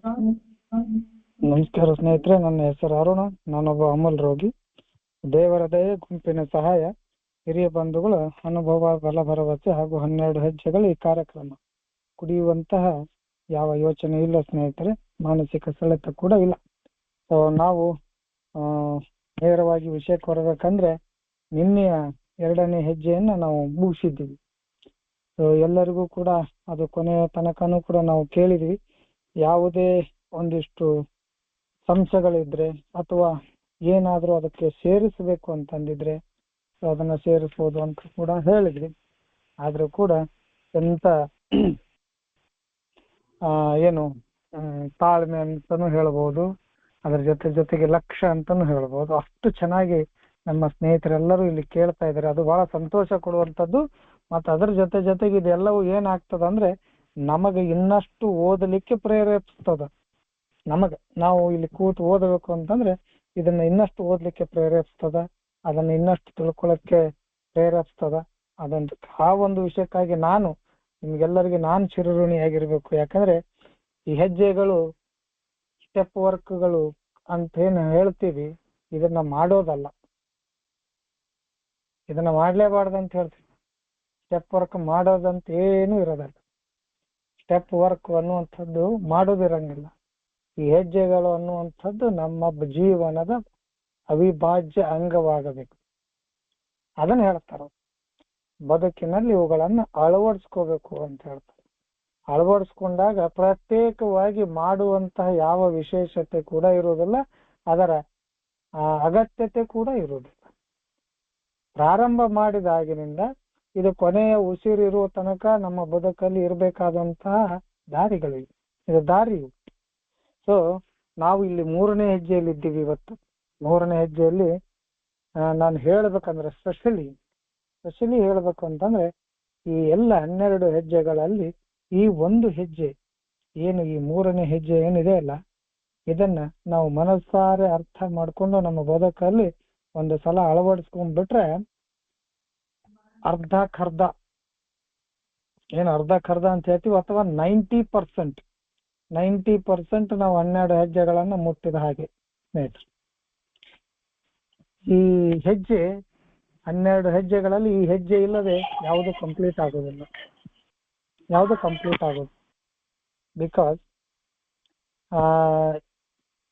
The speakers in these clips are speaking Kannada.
ನಮಸ್ಕಾರ ಸ್ನೇಹಿತರೆ, ನನ್ನ ಹೆಸರು ಅರುಣ. ನಾನೊಬ್ಬ ಅಮೂಲ್ ರೋಗಿ. ದೇವರ ದಯೆ, ಗುಂಪಿನ ಸಹಾಯ, ಹಿರಿಯ ಬಂಧುಗಳ ಅನುಭವ, ಬಲ ಭರವಸೆ ಹಾಗೂ 12 ಹೆಜ್ಜೆಗಳು ಈ ಕಾರ್ಯಕ್ರಮ. ಕುಡಿಯುವಂತಹ ಯಾವ ಯೋಚನೆ ಇಲ್ಲ ಸ್ನೇಹಿತರೆ, ಮಾನಸಿಕ ಸೆಳೆತ ಕೂಡ ಇಲ್ಲ. ಸೊ ನಾವು ನೇರವಾಗಿ ವಿಷಯಕ್ಕೆ ಬರಬೇಕಂದ್ರೆ, ನಿನ್ನೆಯ 2ನೇ ಹೆಜ್ಜೆಯನ್ನ ನಾವು ಮುಗಿಸಿದ್ದೀವಿ. ಸೊ ಎಲ್ಲರಿಗೂ ಕೂಡ ಅದು ಕೊನೆಯ ತನಕನೂ ಕೂಡ ನಾವು ಕೇಳಿದ್ವಿ. ಯಾವುದೇ ಒಂದಿಷ್ಟು ಸಂಶಯಗಳಿದ್ರೆ ಅಥವಾ ಏನಾದರೂ ಅದಕ್ಕೆ ಸೇರಿಸಬೇಕು ಅಂತಂದಿದ್ರೆ ಅದನ್ನ ಸೇರಿಸ್ಬೋದು ಅಂತ ಕೂಡ ಹೇಳಿದ್ವಿ. ಆದ್ರೂ ಕೂಡ ಎಂತ ತಾಳ್ಮೆ ಅಂತಾನು ಹೇಳ್ಬೋದು, ಅದ್ರ ಜೊತೆಗೆ ಲಕ್ಷ್ಯ ಅಂತಾನು ಹೇಳ್ಬೋದು. ಅಷ್ಟು ಚೆನ್ನಾಗಿ ನಮ್ಮ ಸ್ನೇಹಿತರೆಲ್ಲರೂ ಇಲ್ಲಿ ಕೇಳ್ತಾ ಇದ್ದಾರೆ. ಅದು ಬಹಳ ಸಂತೋಷ ಕೊಡುವಂಥದ್ದು. ಮತ್ತು ಅದ್ರ ಜೊತೆಗೆ ಇದೆಲ್ಲವೂ ಏನಾಗ್ತದ ಅಂದ್ರೆ, ನಮಗೆ ಇನ್ನಷ್ಟು ಓದಲಿಕ್ಕೆ ಪ್ರೇರೇಪಿಸ್ತದ. ನಾವು ಇಲ್ಲಿ ಕೂತು ಓದಬೇಕು ಅಂತಂದ್ರೆ ಇದನ್ನ ಇನ್ನಷ್ಟು ಓದಲಿಕ್ಕೆ ಪ್ರೇರೇಪಿಸ್ತದ, ಅದನ್ನ ಇನ್ನಷ್ಟು ತಿಳ್ಕೊಳ್ಳೋಕ್ಕೆ ಪ್ರೇರೇಪಿಸ್ತದ. ಆ ಒಂದು ವಿಷಯಕ್ಕಾಗಿ ನಿಮ್ಗೆಲ್ಲರಿಗೆ ನಾನು ಚಿರಋಣಿಯಾಗಿರ್ಬೇಕು. ಯಾಕಂದ್ರೆ ಈ ಹೆಜ್ಜೆಗಳು, ಸ್ಟೆಪ್ ವರ್ಕ್ಗಳು ಅಂತ ಏನು ಹೇಳ್ತೀವಿ, ಇದನ್ನ ಮಾಡೋದಲ್ಲ, ಇದನ್ನ ಮಾಡ್ಲೇಬಾರ್ದಂತ ಹೇಳ್ತೀವಿ. ಸ್ಟೆಪ್ ವರ್ಕ್ ಮಾಡೋದಂತ ಏನು ಇರೋದಲ್ಲ. ಸ್ಟೆಪ್ ವರ್ಕ್ ಅನ್ನುವಂಥದ್ದು ಮಾಡೋದಿರಂಗಿಲ್ಲ. ಈ ಹೆಜ್ಜೆಗಳು ಅನ್ನುವಂಥದ್ದು ನಮ್ಮ ಜೀವನದ ಅವಿಭಾಜ್ಯ ಅಂಗವಾಗಬೇಕು. ಅದನ್ನ ಹೇಳ್ತಾರೆ. ಬದುಕಿನಲ್ಲಿ ಇವುಗಳನ್ನ ಅಳವಡಿಸ್ಕೋಬೇಕು ಅಂತ ಹೇಳ್ತಾರೆ. ಅಳವಡಿಸ್ಕೊಂಡಾಗ ಪ್ರತ್ಯೇಕವಾಗಿ ಮಾಡುವಂತಹ ಯಾವ ವಿಶೇಷತೆ ಕೂಡ ಇರುವುದಿಲ್ಲ, ಅದರ ಅಗತ್ಯತೆ ಕೂಡ ಇರುವುದಿಲ್ಲ. ಪ್ರಾರಂಭ ಮಾಡಿದಾಗಿನಿಂದ ಇದು ಕೊನೆಯ ಉಸಿರಿರುವ ತನಕ ನಮ್ಮ ಬದುಕಲ್ಲಿ ಇರಬೇಕಾದಂತಹ ದಾರಿಗಳಿವೆ. ಇದು ದಾರಿಯು. ಸೊ ನಾವು ಇಲ್ಲಿ 3ನೇ ಹೆಜ್ಜೆಯಲ್ಲಿ ಇದ್ದೀವಿ. ಇವತ್ತು 3ನೇ ಹೆಜ್ಜೆಯಲ್ಲಿ ನಾನು ಹೇಳ್ಬೇಕಂದ್ರೆ ಸ್ಪೆಷಲಿ ಹೇಳ್ಬೇಕು ಅಂತಂದ್ರೆ, ಈ ಎಲ್ಲ 12 ಹೆಜ್ಜೆಗಳಲ್ಲಿ ಈ ಒಂದು ಹೆಜ್ಜೆ ಏನು, ಈ 3ನೇ ಹೆಜ್ಜೆ ಏನಿದೆ ಅಲ್ಲ, ಇದನ್ನ ನಾವು ಮನಸ್ಸಾರೆ ಅರ್ಥ ಮಾಡ್ಕೊಂಡು ನಮ್ಮ ಬದುಕಲ್ಲಿ ಒಂದು ಸಲ ಅಳವಡಿಸ್ಕೊಂಡ್ಬಿಟ್ರೆ ಅರ್ಧ ಕರ್ಧ ಅಂತ ಹೇಳ್ತೀವಿ, ಅಥವಾ 90% ನಾವು 12 ಹೆಜ್ಜೆಗಳನ್ನ ಮುಟ್ಟಿದ ಹಾಗೆ ಸ್ನೇಹಿತರೆ. ಈ ಹೆಜ್ಜೆ 12 ಹೆಜ್ಜೆಗಳಲ್ಲಿ ಈ ಹೆಜ್ಜೆ ಇಲ್ಲದೆ ಯಾವುದು ಕಂಪ್ಲೀಟ್ ಆಗೋದಿಲ್ಲ. ಬಿಕಾಸ್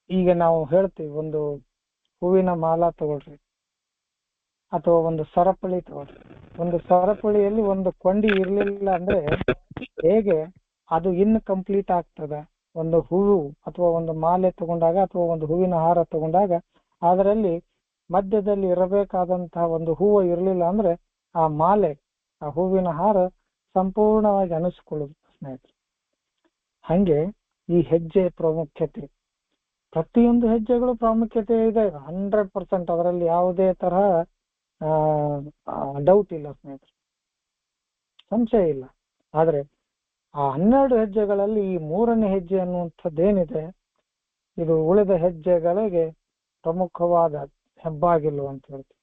ಈಗ ನಾವು ಹೇಳ್ತೀವಿ, ಒಂದು ಹೂವಿನ ಮಾಲಾ ತಗೊಳ್ರಿ ಅಥವಾ ಒಂದು ಸರಪಳಿ ತಗೊಳ್ರಿ. ಒಂದು ಸರಪಳಿಯಲ್ಲಿ ಒಂದು ಕೊಂಡಿ ಇರ್ಲಿಲ್ಲ ಅಂದ್ರೆ ಹೇಗೆ ಅದು ಇನ್ಕಂಪ್ಲೀಟ್ ಆಗ್ತದ? ಒಂದು ಹೂವು ಅಥವಾ ಒಂದು ಮಾಲೆ ತಗೊಂಡಾಗ ಅಥವಾ ಒಂದು ಹೂವಿನ ಹಾರ ತಗೊಂಡಾಗ ಅದರಲ್ಲಿ ಮಧ್ಯದಲ್ಲಿ ಇರಬೇಕಾದಂತಹ ಒಂದು ಹೂವು ಇರಲಿಲ್ಲ ಅಂದ್ರೆ ಆ ಮಾಲೆ, ಆ ಹೂವಿನ ಹಾರ ಸಂಪೂರ್ಣವಾಗಿ ಅನಿಸ್ಕೊಳ್ಳುದು ಸ್ನೇಹಿತರೆ. ಹಂಗೆ ಈ ಹೆಜ್ಜೆ ಪ್ರಾಮುಖ್ಯತೆ, ಪ್ರತಿಯೊಂದು ಹೆಜ್ಜೆಗಳು ಪ್ರಾಮುಖ್ಯತೆ ಇದೆ 100%. ಅದರಲ್ಲಿ ಯಾವುದೇ ತರಹ ಡೌಟ್ ಇಲ್ಲ ಸ್ನೇಹಿತರೆ, ಸಂಶಯ ಇಲ್ಲ. ಆದ್ರೆ ಆ 12 ಹೆಜ್ಜೆಗಳಲ್ಲಿ ಈ 3ನೇ ಹೆಜ್ಜೆ ಅನ್ನುವಂಥದ್ದೇನಿದೆ, ಇದು ಉಳಿದ ಹೆಜ್ಜೆಗಳಿಗೆ ಪ್ರಮುಖವಾದ ಹೆಬ್ಬಾಗಿಲು ಅಂತ ಹೇಳ್ತೀವಿ.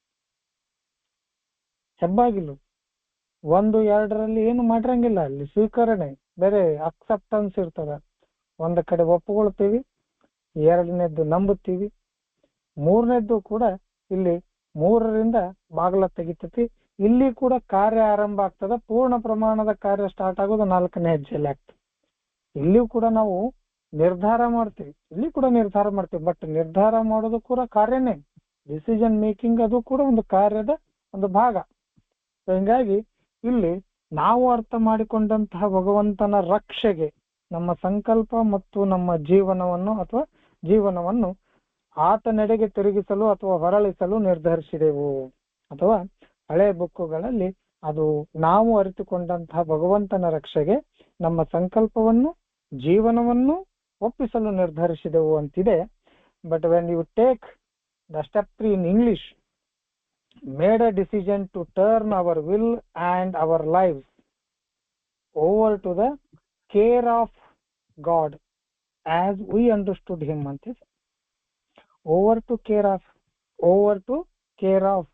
ಹೆಬ್ಬಾಗಿಲು 1, 2ರಲ್ಲಿ ಏನು ಮಾಡಿರಂಗಿಲ್ಲ. ಅಲ್ಲಿ ಸ್ವೀಕರಣೆ ಬೇರೆ, ಅಕ್ಸೆಪ್ಟೆನ್ಸ್ ಇರ್ತದ. ಒಂದು ಕಡೆ ಒಪ್ಪಿಕೊಳ್ತೀವಿ, 2ನೇದ್ದು ನಂಬುತ್ತೀವಿ, 3ನೇದ್ದು ಕೂಡ ಇಲ್ಲಿ 3ರಿಂದ ಬಾಗಿಲ ತೆಗಿತೈತಿ. ಇಲ್ಲಿ ಕೂಡ ಕಾರ್ಯ ಆರಂಭ ಆಗ್ತದ. ಪೂರ್ಣ ಪ್ರಮಾಣದ ಕಾರ್ಯ ಸ್ಟಾರ್ಟ್ ಆಗೋದು 4ನೇ ಹೆಜ್ಜೆಯಲ್ಲಿ ಆಗ್ತದೆ. ಇಲ್ಲಿಯೂ ಕೂಡ ನಾವು ನಿರ್ಧಾರ ಮಾಡ್ತೀವಿ, ಬಟ್ ನಿರ್ಧಾರ ಮಾಡೋದು ಕೂಡ ಕಾರ್ಯನೇ. ಡಿಸಿಷನ್ ಮೇಕಿಂಗ್ ಅದು ಕೂಡ ಒಂದು ಕಾರ್ಯದ ಒಂದು ಭಾಗ. ಹಿಂಗಾಗಿ ಇಲ್ಲಿ ನಾವು ಅರ್ಥ ಮಾಡಿಕೊಂಡಂತಹ ಭಗವಂತನ ರಕ್ಷೆಗೆ ನಮ್ಮ ಸಂಕಲ್ಪ ಮತ್ತು ನಮ್ಮ ಜೀವನವನ್ನು ಆತನೆಡೆಗೆ ತಿರುಗಿಸಲು ಅಥವಾ ಹೊರಳಿಸಲು ನಿರ್ಧರಿಸಿದೆವು. ಅಥವಾ ಹಳೆ ಬುಕ್ಕುಗಳಲ್ಲಿ ಅದು ನಾವು ಅರಿತುಕೊಂಡಂತಹ ಭಗವಂತನ ರಕ್ಷೆಗೆ ನಮ್ಮ ಸಂಕಲ್ಪವನ್ನು, ಜೀವನವನ್ನು ಒಪ್ಪಿಸಲು ನಿರ್ಧರಿಸಿದೆವು ಅಂತಿದೆ. But when you take the step 3 in English, made a decision to turn our will and our lives over to the care of God as we understood him ಅಂತಿದೆ. over to care of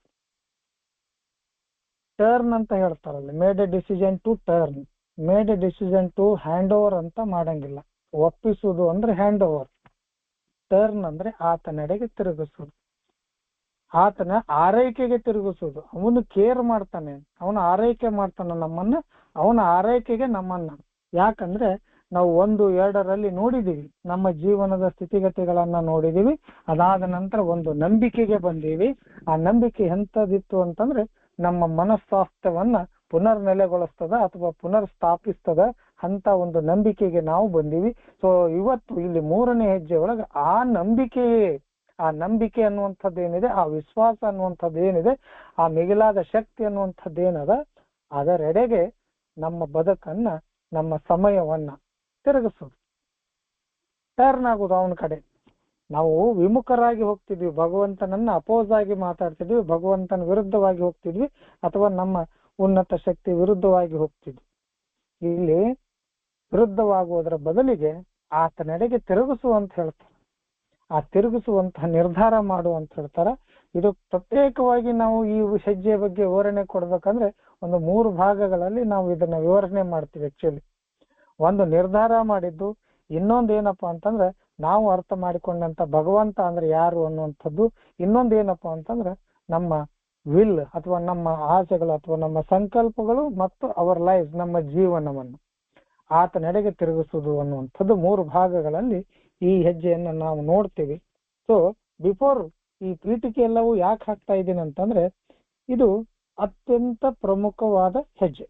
turn ಅಂತ ಹೇಳ್ತಾರಲ್ಲ, made a decision to turn, made a decision to hand over ಅಂತ ಮಾಡಂಗಿಲ್ಲ. ಒಪ್ಪಿಸುವುದು ಅಂದ್ರೆ ಹ್ಯಾಂಡ್ ಓವರ್, ಟರ್ನ್ ಅಂದ್ರೆ ಆತನೆಡೆಗೆ ತಿರುಗಿಸುವುದು, ಆತನ ಆರೈಕೆಗೆ ತಿರುಗಿಸುವುದು. ಅವನು ಕೇರ್ ಮಾಡ್ತಾನೆ, ಅವನು ಆರೈಕೆ ಮಾಡ್ತಾನೆ ನಮ್ಮನ್ನ, ಅವನ ಆರೈಕೆಗೆ ನಮ್ಮನ್ನ. ಯಾಕಂದ್ರೆ ನಾವು 1-2ರಲ್ಲಿ ನೋಡಿದೀವಿ, ನಮ್ಮ ಜೀವನದ ಸ್ಥಿತಿಗತಿಗಳನ್ನ ನೋಡಿದೀವಿ. ಅದಾದ ನಂತರ ಒಂದು ನಂಬಿಕೆಗೆ ಬಂದೀವಿ. ಆ ನಂಬಿಕೆ ಎಂಥದಿತ್ತು ಅಂತಂದ್ರೆ ನಮ್ಮ ಮನಸ್ವಾಸ್ಥ್ಯವನ್ನ ಪುನರ್ ನೆಲೆಗೊಳಿಸ್ತದ ಅಥವಾ ಪುನರ್ ಸ್ಥಾಪಿಸ್ತದ ಅಂತ ಒಂದು ನಂಬಿಕೆಗೆ ನಾವು ಬಂದೀವಿ. ಸೊ ಇವತ್ತು ಇಲ್ಲಿ 3ನೇ ಹೆಜ್ಜೆ ಒಳಗೆ ಆ ನಂಬಿಕೆ ಅನ್ನುವಂಥದ್ದೇನಿದೆ, ಆ ವಿಶ್ವಾಸ ಅನ್ನುವಂಥದ್ದೇನಿದೆ, ಆ ಮಿಗಿಲಾದ ಶಕ್ತಿ ಅನ್ನುವಂಥದ್ದೇನದ, ಅದರೆಡೆಗೆ ನಮ್ಮ ಬದುಕನ್ನ, ನಮ್ಮ ಸಮಯವನ್ನ ತಿರುಗಿಸೋದು, ಟರ್ನ್ ಆಗೋದು ಅವನ ಕಡೆ. ನಾವು ವಿಮುಖರಾಗಿ ಹೋಗ್ತಿದ್ವಿ, ಭಗವಂತನನ್ನ ಅಪೋಸ್ ಆಗಿ ಮಾತಾಡ್ತಿದ್ವಿ, ಭಗವಂತನ ವಿರುದ್ಧವಾಗಿ ಹೋಗ್ತಿದ್ವಿ, ಅಥವಾ ನಮ್ಮ ಉನ್ನತ ಶಕ್ತಿ ವಿರುದ್ಧವಾಗಿ ಹೋಗ್ತಿದ್ವಿ. ಇಲ್ಲಿ ವಿರುದ್ಧವಾಗುವುದರ ಬದಲಿಗೆ ಆತನೆಡೆಗೆ ತಿರುಗಿಸು ಅಂತ ಹೇಳ್ತಾರೆ. ಆ ತಿರುಗಿಸುವಂತಹ ನಿರ್ಧಾರ ಮಾಡು ಅಂತ ಹೇಳ್ತಾರ. ಇದು ಪ್ರತ್ಯೇಕವಾಗಿ ನಾವು ಈ ಹೆಜ್ಜೆಯ ಬಗ್ಗೆ ವಿವರಣೆ ಕೊಡ್ಬೇಕಂದ್ರೆ ಒಂದು 3 ಭಾಗಗಳಲ್ಲಿ ನಾವು ಇದನ್ನ ವಿವರಣೆ ಮಾಡ್ತೀವಿ. ಆಕ್ಚುಲಿ ಒಂದು ನಿರ್ಧಾರ ಮಾಡಿದ್ದು, ಇನ್ನೊಂದು ಏನಪ್ಪಾ ಅಂತಂದ್ರೆ ನಾವು ಅರ್ಥ ಮಾಡಿಕೊಂಡಂತ ಭಗವಂತ ಅಂದ್ರೆ ಯಾರು ಅನ್ನುವಂಥದ್ದು, ಇನ್ನೊಂದು ಏನಪ್ಪಾ ಅಂತಂದ್ರೆ ನಮ್ಮ ವಿಲ್ ಅಥವಾ ನಮ್ಮ ಆಸೆಗಳು ಅಥವಾ ನಮ್ಮ ಸಂಕಲ್ಪಗಳು ಮತ್ತು ಅವರ್ ಲೈಫ್, ನಮ್ಮ ಜೀವನವನ್ನು ಆತನೆಡೆಗೆ ತಿರುಗಿಸುವುದು ಅನ್ನುವಂಥದ್ದು 3 ಭಾಗಗಳಲ್ಲಿ ಈ ಹೆಜ್ಜೆಯನ್ನ ನಾವು ನೋಡ್ತೀವಿ. ಸೊ ಬಿಫೋರ್ ಈ ಪೀಠಿಕೆ ಎಲ್ಲವೂ ಯಾಕೆ ಹಾಕ್ತಾ ಇದ್ದೀನಿ ಅಂತಂದ್ರೆ ಇದು ಅತ್ಯಂತ ಪ್ರಮುಖವಾದ ಹೆಜ್ಜೆ.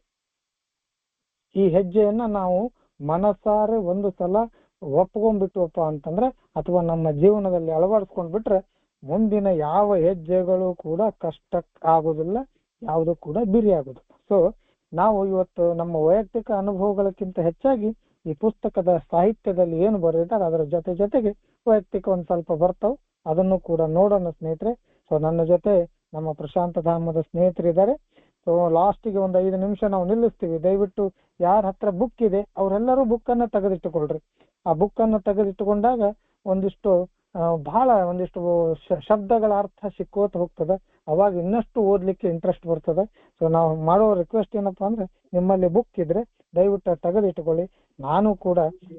ಈ ಹೆಜ್ಜೆಯನ್ನ ನಾವು ಮನಸಾರೆ ಒಂದು ಸಲ ಒಪ್ಕೊಂಡ್ಬಿಟ್ವಪ್ಪ ಅಂತಂದ್ರೆ ಅಥವಾ ನಮ್ಮ ಜೀವನದಲ್ಲಿ ಅಳವಡಿಸ್ಕೊಂಡ್ಬಿಟ್ರೆ ಮುಂದಿನ ಯಾವ ಹೆಜ್ಜೆಗಳು ಕೂಡ ಕಷ್ಟ ಆಗುದಿಲ್ಲ, ಯಾವುದು ಕೂಡ ಬಿರಿ ಆಗುದು. ಸೊ ನಾವು ಇವತ್ತು ನಮ್ಮ ವೈಯಕ್ತಿಕ ಅನುಭವಗಳಕ್ಕಿಂತ ಹೆಚ್ಚಾಗಿ ಈ ಪುಸ್ತಕದ ಸಾಹಿತ್ಯದಲ್ಲಿ ಏನು ಬರೆದಿದ್ದಾರೆ ಅದರ ಜೊತೆಗೆ ವೈಯಕ್ತಿಕ ಒಂದ್ ಸ್ವಲ್ಪ ಬರ್ತಾವ್, ಅದನ್ನು ಕೂಡ ನೋಡೋಣ ಸ್ನೇಹಿತರೆ. ಸೊ ನನ್ನ ಜೊತೆ ನಮ್ಮ ಪ್ರಶಾಂತ ಧಾಮದ ಸ್ನೇಹಿತರಿದ್ದಾರೆ. ಸೊ ಲಾಸ್ಟಿಗೆ ಒಂದು 5 ನಿಮಿಷ ನಾವು ನಿಲ್ಲಿಸ್ತೀವಿ. ದಯವಿಟ್ಟು ಯಾರ ಹತ್ರ ಬುಕ್ ಇದೆ ಅವರೆಲ್ಲರೂ ಬುಕ್ ಅನ್ನ ತೆಗೆದಿಟ್ಟುಕೊಳ್ರಿ. ಆ ಬುಕ್ ಅನ್ನು ತೆಗೆದಿಟ್ಟುಕೊಂಡಾಗ ಒಂದಿಷ್ಟು ಒಂದಿಷ್ಟು ಶಬ್ದಗಳ ಅರ್ಥ ಸಿಕ್ಕೋತ ಹೋಗ್ತದೆ, ಅವಾಗ ಇನ್ನಷ್ಟು ಓದ್ಲಿಕ್ಕೆ ಇಂಟ್ರೆಸ್ಟ್ ಬರ್ತದೆ. ಸೊ ನಾವು ಮಾಡೋ ರಿಕ್ವೆಸ್ಟ್ ಏನಪ್ಪಾ ಅಂದ್ರೆ ನಿಮ್ಮಲ್ಲಿ ಬುಕ್ ಇದ್ರೆ ದಯವಿಟ್ಟು ತೆಗೆದಿಟ್ಟುಕೊಳ್ಳಿ. ನಾನು ಕೂಡ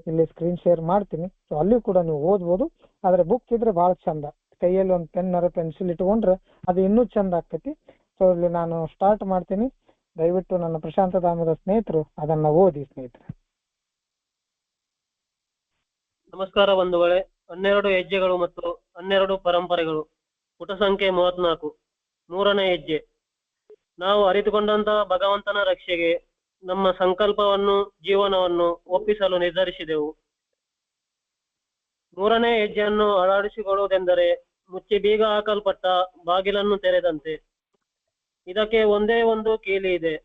ಇಲ್ಲಿ ಸ್ಕ್ರೀನ್ ಶೇರ್ ಮಾಡ್ತೀನಿ, ಸೊ ಅಲ್ಲಿ ಕೂಡ ನೀವು ಓದ್ಬೋದು. ಆದ್ರೆ ಬುಕ್ ಇದ್ರೆ ಬಹಳ ಚಂದ, ಕೈಯಲ್ಲಿ ಒಂದು ಪೆನ್ಸಿಲ್ ಇಟ್ಕೊಂಡ್ರೆ ಅದು ಇನ್ನೂ ಚಂದ ಆಗ್ತೈತಿ. ಸೊ ಇಲ್ಲಿ ನಾನು ಸ್ಟಾರ್ಟ್ ಮಾಡ್ತೀನಿ. ದಯವಿಟ್ಟು ನನ್ನ ಪ್ರಶಾಂತ ಧಾಮದ ಸ್ನೇಹಿತರು ಅದನ್ನ ಓದಿ ಸ್ನೇಹಿತರೆ. ನಮಸ್ಕಾರ ಬಂಧುಗಳೇ. 12 ಹೆಜ್ಜೆಗಳು ಮತ್ತು 12 ಪರಂಪರೆಗಳು, ಪುಟ ಸಂಖ್ಯೆ 34. 3ನೇ ಹೆಜ್ಜೆ. ನಾವು ಅರಿತುಕೊಂಡಂತಹ ಭಗವಂತನ ರಕ್ಷೆಗೆ ನಮ್ಮ ಸಂಕಲ್ಪವನ್ನು, ಜೀವನವನ್ನು ಒಪ್ಪಿಸಲು ನಿರ್ಧರಿಸಿದೆವು. 3ನೇ ಹೆಜ್ಜೆಯನ್ನು ಅಳವಡಿಸಿಕೊಳ್ಳುವುದೆಂದರೆ ಮುಚ್ಚಿ ಬೀಗ ಹಾಕಲ್ಪಟ್ಟ ಬಾಗಿಲನ್ನು ತೆರೆದಂತೆ. ಇದಕ್ಕೆ ಒಂದೇ ಒಂದು ಕೀಲಿ ಇದೆ,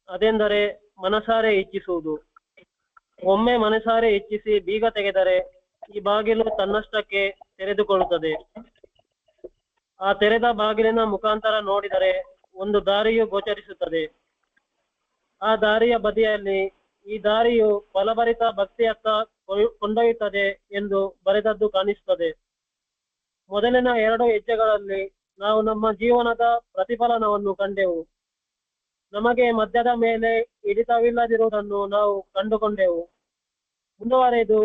ಅದೆಂದರೆ ಮನಸಾರೆ ಇಚ್ಛಿಸುವುದು. ಒಮ್ಮೆ ಮನಸಾರೆ ಇಚ್ಛಿಸಿ ಬೀಗ ತೆಗೆದರೆ ಈ ಬಾಗಿಲು ತನ್ನಷ್ಟಕ್ಕೆ ತೆರೆದುಕೊಳ್ಳುತ್ತದೆ. ಆ ತೆರೆದ ಬಾಗಿಲಿನ ಮುಖಾಂತರ ನೋಡಿದರೆ ಒಂದು ದಾರಿಯು ಗೋಚರಿಸುತ್ತದೆ. ಆ ದಾರಿಯ ಬದಿಯಲ್ಲಿ ಈ ದಾರಿಯು ಫಲಭರಿತ ಭಕ್ತಿಯತ್ತ ಕೊಂಡೊಯ್ಯುತ್ತದೆ ಎಂದು ಬರೆದದ್ದು ಕಾಣಿಸುತ್ತದೆ. ಮೊದಲಿನ 2 ಹೆಜ್ಜೆಗಳಲ್ಲಿ ನಾವು ನಮ್ಮ ಜೀವನದ ಪ್ರತಿಫಲನವನ್ನು ಕಂಡೆವು. ನಮಗೆ ಮದ್ಯದ ಮೇಲೆ ಹಿಡಿತವಿಲ್ಲದಿರುವುದನ್ನು ನಾವು ಕಂಡುಕೊಂಡೆವು. ಮುಂದುವರೆದು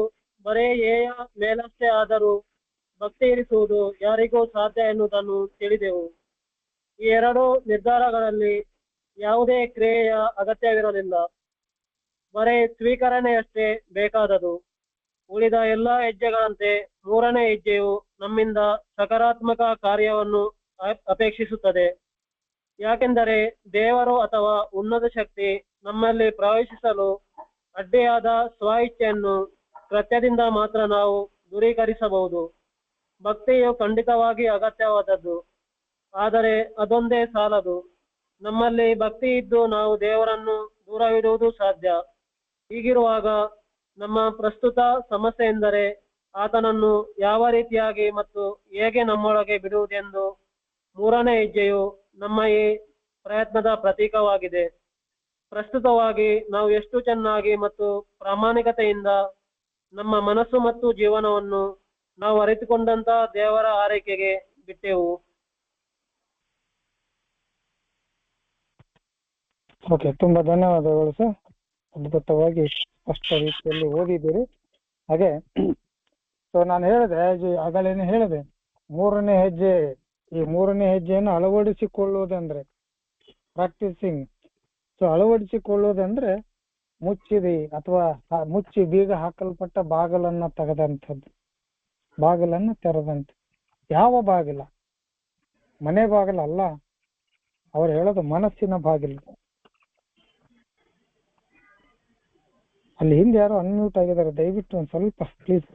ಬರೇ ಏಯ ಮೇಲಷ್ಟೇ ಆದರೂ ಭಕ್ತಿ ಇರಿಸುವುದು ಯಾರಿಗೂ ಸಾಧ್ಯ ಎನ್ನುವುದನ್ನು ತಿಳಿದೆವು. ಈ 2 ನಿರ್ಧಾರಗಳಲ್ಲಿ ಯಾವುದೇ ಕ್ರಿಯೆಯ ಅಗತ್ಯವಿರಲಿಲ್ಲ, ಬರೇ ಸ್ವೀಕರಣೆಯಷ್ಟೇ ಬೇಕಾದದು. ಉಳಿದ ಎಲ್ಲಾ ಹೆಜ್ಜೆಗಳಂತೆ 3ನೇ ಹೆಜ್ಜೆಯು ನಮ್ಮಿಂದ ಸಕಾರಾತ್ಮಕ ಕಾರ್ಯವನ್ನು ಅಪೇಕ್ಷಿಸುತ್ತದೆ. ಯಾಕೆಂದರೆ ದೇವರು ಅಥವಾ ಉನ್ನತ ಶಕ್ತಿ ನಮ್ಮಲ್ಲಿ ಪ್ರವೇಶಿಸಲು ಅಡ್ಡಿಯಾದ ಸ್ವ ಇಚ್ಛೆಯನ್ನು ಕೃತ್ಯದಿಂದ ಮಾತ್ರ ನಾವು ದೂರೀಕರಿಸಬಹುದು. ಭಕ್ತಿಯು ಖಂಡಿತವಾಗಿ ಅಗತ್ಯವಾದದ್ದು, ಆದರೆ ಅದೊಂದೇ ಸಾಲದು. ನಮ್ಮಲ್ಲಿ ಭಕ್ತಿ ಇದ್ದು ನಾವು ದೇವರನ್ನು ದೂರವಿಡುವುದು ಸಾಧ್ಯ. ಹೀಗಿರುವಾಗ ನಮ್ಮ ಪ್ರಸ್ತುತ ಸಮಸ್ಯೆ ಎಂದರೆ ಆತನನ್ನು ಯಾವ ರೀತಿಯಾಗಿ ಮತ್ತು ಹೇಗೆ ನಮ್ಮೊಳಗೆ ಬಿಡುವುದೆಂದು. 3ನೇ ಹೆಜ್ಜೆಯು ನಮ್ಮ ಈ ಪ್ರಯತ್ನದ ಪ್ರತೀಕವಾಗಿದೆ. ಪ್ರಸ್ತುತವಾಗಿ ನಾವು ಎಷ್ಟು ಚೆನ್ನಾಗಿ ಮತ್ತು ಪ್ರಾಮಾಣಿಕತೆಯಿಂದ ನಮ್ಮ ಮನಸ್ಸು ಮತ್ತು ಜೀವನವನ್ನು ನಾವು ಅರಿತುಕೊಂಡಂತ ದೇವರ ಆರೈಕೆಗೆ ಬಿಟ್ಟೆವು. ಓಕೆ, ತುಂಬಾ ಧನ್ಯವಾದಗಳು ಸರ್. ಅದ್ಭುತವಾಗಿ ಸ್ಪಷ್ಟ ರೀತಿಯಲ್ಲಿ ಓದಿದ್ದೀರಿ. ಹಾಗೆ ಸೊ ನಾನು ಹೇಳಿದೆ ಆಗಲೇನೆ ಹೇಳಿದೆ, ಮೂರನೇ ಹೆಜ್ಜೆ, ಈ ಮೂರನೇ ಹೆಜ್ಜೆಯನ್ನು ಅಳವಡಿಸಿಕೊಳ್ಳುವುದಂದ್ರೆ ಪ್ರಾಕ್ಟೀಸಿಂಗ್. ಸೊ ಅಳವಡಿಸಿಕೊಳ್ಳುವುದಂದ್ರೆ ಮುಚ್ಚಿದೆ ಅಥವಾ ಮುಚ್ಚಿ ಬೀಗ ಹಾಕಲ್ಪಟ್ಟ ಬಾಗಿಲನ್ನ ತೆಗೆದಂಥದ್ದು, ಬಾಗಿಲನ್ನು ತೆರೆದಂತೆ. ಯಾವ ಬಾಗಿಲ? ಮನೆ ಬಾಗಿಲ ಅಲ್ಲ, ಅವ್ರು ಹೇಳೋದು ಮನಸ್ಸಿನ ಬಾಗಿಲು. ಅಲ್ಲಿ ಹಿಂದೆ ಯಾರೋ ಅನ್ಮ್ಯೂಟ್ ಆಗಿದ್ದಾರೆ, ದಯವಿಟ್ಟು ಒಂದು ಸ್ವಲ್ಪ ಪ್ಲೀಸ್.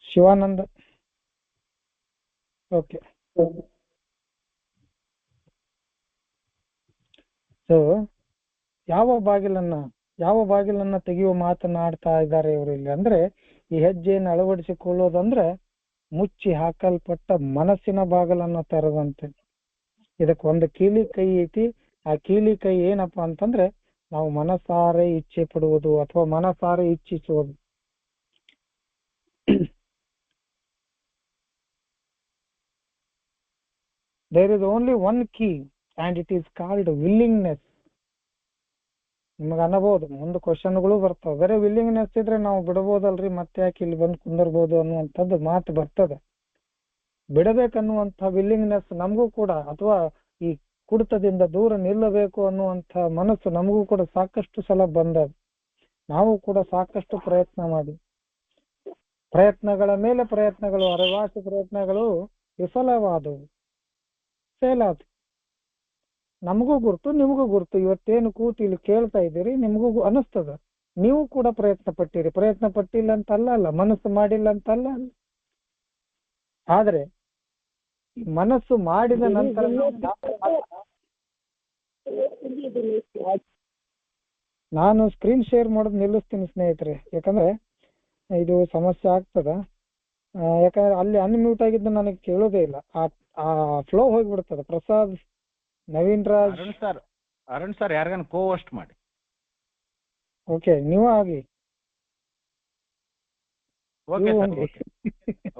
ಶಿವಾನಂದ. ಓಕೆ. ಸೊ ಯಾವ ಬಾಗಿಲನ್ನ ತೆಗೆಯುವ ಮಾತನಾಡ್ತಾ ಇದ್ದಾರೆ ಇವರು ಇಲ್ಲಿ ಅಂದ್ರೆ, ಈ ಹೆಜ್ಜೆಯನ್ನು ಅಳವಡಿಸಿಕೊಳ್ಳೋದಂದ್ರೆ ಮುಚ್ಚಿ ಹಾಕಲ್ಪಟ್ಟ ಮನಸ್ಸಿನ ಬಾಗಿಲನ್ನ ತೆರೆದಂತೆ. ಇದಕ್ಕೆ ಒಂದು ಕೀಲಿ ಕೈ ಐತಿ. ಆ ಕೀಲಿ ಕೈ ಏನಪ್ಪಾ ಅಂತಂದ್ರೆ, ನಾವು ಮನಸಾರೆ ಇಚ್ಛೆ ಪಡುವುದು ಅಥವಾ ಮನಸಾರೆ ಇಚ್ಛಿಸುವುದು. There is only one key and it is called willingness. ನಿಮಗೆ ಅನ್ನಬಹುದು, ಮುಂದೆ ಕ್ವಶನ್ಗಳು ಬರ್ತಾವ, ಬೇರೆ ವಿಲ್ಲಿಂಗ್ನೆಸ್ ಇದ್ರೆ ನಾವು ಬಿಡಬಹುದಲ್ರಿ, ಮತ್ತೆ ಯಾಕೆ ಇಲ್ಲಿ ಬಂದು ಕುಂದರ್ಬೋದು ಅನ್ನುವಂಥದ್ದು ಮಾತು ಬರ್ತದೆ. ಬಿಡಬೇಕನ್ನುವಂಥ ವಿಲ್ಲಿಂಗ್ನೆಸ್ ನಮಗೂ ಕೂಡ, ಅಥವಾ ಈ ಕುಡಿತದಿಂದ ದೂರ ನಿಲ್ಲಬೇಕು ಅನ್ನುವಂಥ ಮನಸ್ಸು ನಮಗೂ ಕೂಡ ಸಾಕಷ್ಟು ಸಲ ಬಂದದ. ನಾವು ಕೂಡ ಸಾಕಷ್ಟು ಪ್ರಯತ್ನ ಮಾಡಿ, ಪ್ರಯತ್ನಗಳ ಮೇಲೆ ಪ್ರಯತ್ನಗಳು, ಅರವಾಸಿ ಪ್ರಯತ್ನಗಳು ವಿಫಲವಾದವು, ಫೇಲ್ ಆದವು. ನಮಗೂ ಗುರ್ತು, ನಿಮಗೂ ಗುರ್ತು. ಇವತ್ತೇನು ಕೂತು ಇಲ್ಲಿ ಕೇಳ್ತಾ ಇದ್ದೀರಿ, ನಿಮಗೂ ಅನಿಸ್ತದ, ನೀವು ಕೂಡ ಪ್ರಯತ್ನ ಪಟ್ಟಿರಿ. ಪ್ರಯತ್ನ ಪಟ್ಟಿಲ್ಲ ಅಂತಲ್ಲ, ಅಲ್ಲ ಮನಸ್ಸು ಮಾಡಿಲ್ಲ ಅಂತಲ್ಲ. ಆದ್ರೆ ಮನಸ್ಸು ಮಾಡಿದ ನಂತರ ನಾನು ಸ್ಕ್ರೀನ್ ಶೇರ್ ಮಾಡೋದು ನಿಲ್ಲಿಸ್ತೀನಿ ಸ್ನೇಹಿತರೆ, ಯಾಕಂದ್ರೆ ಇದು ಸಮಸ್ಯೆ ಆಗ್ತದ. ಯಾಕಂದ್ರೆ ಅಲ್ಲಿ ಅನ್ಮ್ಯೂಟ್ ಆಗಿದ್ದು ನನಗೆ ಕೇಳೋದೇ ಇಲ್ಲ, ಆ ಫ್ಲೋ ಹೋಗ್ಬಿಡ್ತದ. ಪ್ರಸಾದ್, ನವೀನ್ ರಾಜ್, ಅರುಣ್ ಸರ್ ಯಾರಿಗಾನ ಕೋಸ್ಟ್ ಮಾಡಿ. ಓಕೆ, ನೀವು ಆಗಿ.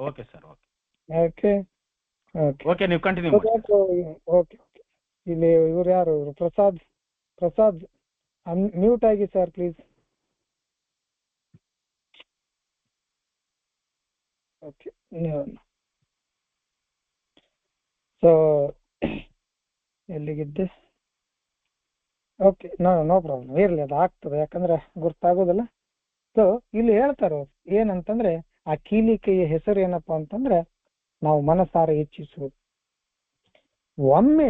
ಓಕೆ ಸರ್, ಓಕೆ ಓಕೆ, ನೀವು ಕಂಟಿನ್ಯೂ ಮಾಡಿ. ಓಕೆ. ಇಲ್ಲಿ ಇವ್ರು ಯಾರು? ಪ್ರಸಾದ್ ಮ್ಯೂಟ್ ಆಗಿ ಸರ್ ಪ್ಲೀಸ್. ಓಕೆ. ಸೊ ಎಲ್ಲಿಗಿದ್ದೆ? ಓಕೆ, ನೋ ಪ್ರಾಬ್ಲಮ್, ಇರ್ಲಿ, ಅದು ಆಗ್ತದೆ, ಯಾಕಂದ್ರೆ ಗೊತ್ತಾಗೋದಿಲ್ಲ. ಸೊ ಇಲ್ಲಿ ಹೇಳ್ತಾರ ಏನಂತಂದ್ರೆ, ಆ ಕೀಲಿಕೆಯ ಹೆಸರು ಏನಪ್ಪಾ ಅಂತಂದ್ರೆ ನಾವು ಮನಸಾರೆ ಇಚ್ಛಿಸುವುದು. ಒಮ್ಮೆ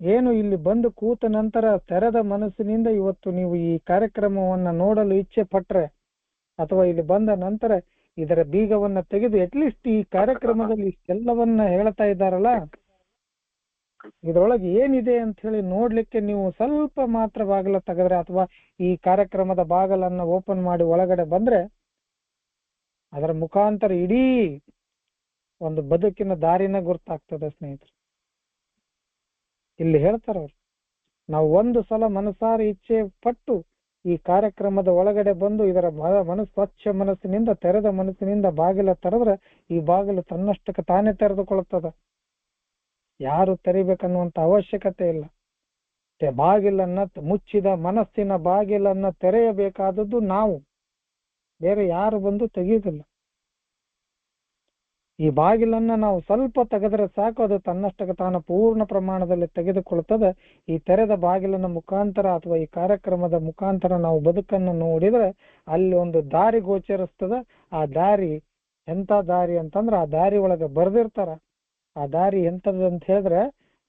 ಏನು ಇಲ್ಲಿ ಬಂದು ಕೂತ ನಂತರ ತೆರೆದ ಮನಸ್ಸಿನಿಂದ ಇವತ್ತು ನೀವು ಈ ಕಾರ್ಯಕ್ರಮವನ್ನ ನೋಡಲು ಇಚ್ಛೆ ಪಟ್ರೆ, ಅಥವಾ ಇಲ್ಲಿ ಬಂದ ನಂತರ ಇದರ ಬೀಗವನ್ನ ತೆಗೆದು ಅಟ್ಲೀಸ್ಟ್ ಈ ಕಾರ್ಯಕ್ರಮದಲ್ಲಿ ಇಷ್ಟೆಲ್ಲವನ್ನ ಹೇಳ್ತಾ ಇದ್ದಾರಲ್ಲ, ಇದ್ರೊಳಗೆ ಏನಿದೆ ಅಂತ ಹೇಳಿ ನೋಡ್ಲಿಕ್ಕೆ ನೀವು ಸ್ವಲ್ಪ ಮಾತ್ರ ಬಾಗಿಲ ತೆಗೆದ್ರೆ, ಅಥವಾ ಈ ಕಾರ್ಯಕ್ರಮದ ಬಾಗಿಲನ್ನ ಓಪನ್ ಮಾಡಿ ಒಳಗಡೆ ಬಂದ್ರೆ, ಅದರ ಮುಖಾಂತರ ಇಡೀ ಒಂದು ಬದುಕಿನ ದಾರಿನ ಗುರ್ತಾಗ್ತದೆ ಸ್ನೇಹಿತರೆ. ಇಲ್ಲಿ ಹೇಳ್ತಾರ ಅವ್ರು, ನಾವು ಒಂದು ಸಲ ಮನಸಾರ ಇಚ್ಛೆ ಪಟ್ಟು ಈ ಕಾರ್ಯಕ್ರಮದ ಒಳಗಡೆ ಬಂದು ಇದರ ಸ್ವಚ್ಛ ಮನಸ್ಸಿನಿಂದ, ತೆರೆದ ಮನಸ್ಸಿನಿಂದ ಬಾಗಿಲ ತೆರೆದ್ರೆ ಈ ಬಾಗಿಲು ತನ್ನಷ್ಟಕ್ಕೆ ತಾನೇ ತೆರೆದುಕೊಳ್ಳುತ್ತದೆ. ಯಾರು ತೆರಿಬೇಕನ್ನುವಂತ ಅವಶ್ಯಕತೆ ಇಲ್ಲ. ಬಾಗಿಲನ್ನ, ಮುಚ್ಚಿದ ಮನಸ್ಸಿನ ಬಾಗಿಲನ್ನ ತೆರೆಯಬೇಕಾದದ್ದು ನಾವು, ಬೇರೆ ಯಾರು ಬಂದು ತೆಗೆಯುವುದಿಲ್ಲ. ಈ ಬಾಗಿಲನ್ನ ನಾವು ಸ್ವಲ್ಪ ತೆಗೆದ್ರೆ ಸಾಕು, ಅದು ತನ್ನಷ್ಟಕ್ಕೆ ತಾನು ಪೂರ್ಣ ಪ್ರಮಾಣದಲ್ಲಿ ತೆಗೆದುಕೊಳ್ತದೆ. ಈ ತೆರೆದ ಬಾಗಿಲಿನ ಮುಖಾಂತರ ಅಥವಾ ಈ ಕಾರ್ಯಕ್ರಮದ ಮುಖಾಂತರ ನಾವು ಬದುಕನ್ನು ನೋಡಿದ್ರೆ ಅಲ್ಲಿ ಒಂದು ದಾರಿ ಗೋಚರಿಸ್ತದ. ಆ ದಾರಿ ಎಂತ ದಾರಿ ಅಂತಂದ್ರೆ, ಆ ದಾರಿ ಒಳಗೆ ಬರೆದಿರ್ತಾರ. ಆ ದಾರಿ ಎಂತದ ಅಂತ ಹೇಳಿದ್ರೆ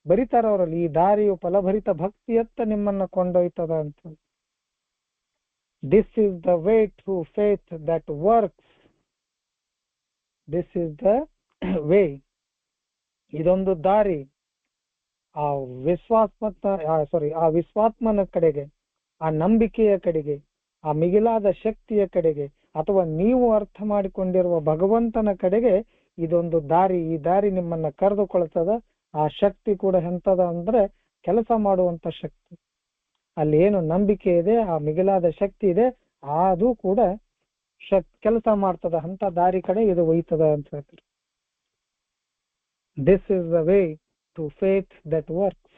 ಬರೀತಾರ ಅವರಲ್ಲಿ, ಈ ದಾರಿಯು ಫಲಭರಿತ ಭಕ್ತಿಯತ್ತ ನಿಮ್ಮನ್ನ ಕೊಂಡೊಯ್ತದ ಅಂತ. This is the way to faith that works. This is the way. ಇದೊಂದು ದಾರಿ ಆ ವಿಶ್ವಾತ್ಮನ ಕಡೆಗೆ, ಆ ನಂಬಿಕೆಯ ಕಡೆಗೆ, ಆ ಮಿಗಿಲಾದ ಶಕ್ತಿಯ ಕಡೆಗೆ, ಅಥವಾ ನೀವು ಅರ್ಥ ಮಾಡಿಕೊಂಡಿರುವ ಭಗವಂತನ ಕಡೆಗೆ ಇದೊಂದು ದಾರಿ. ಈ ದಾರಿ ನಿಮ್ಮನ್ನ ಕರೆದುಕೊಳ್ತದ. ಆ ಶಕ್ತಿ ಕೂಡ ಎಂತದ ಅಂದ್ರೆ ಕೆಲಸ ಮಾಡುವಂತ ಶಕ್ತಿ. ಅಲ್ಲಿ ಏನು ನಂಬಿಕೆ ಇದೆ, ಆ ಮಿಗಿಲಾದ ಶಕ್ತಿ ಇದೆ, ಅದು ಕೂಡ ಕೆಲಸ ಮಾಡ್ತದ. ಅಂತ ದಾರಿ ಕಡೆ ಇದು ಒಯ್ತದ ಅಂತ ಹೇಳ್ತಾರೆ. This is the way to faith that works.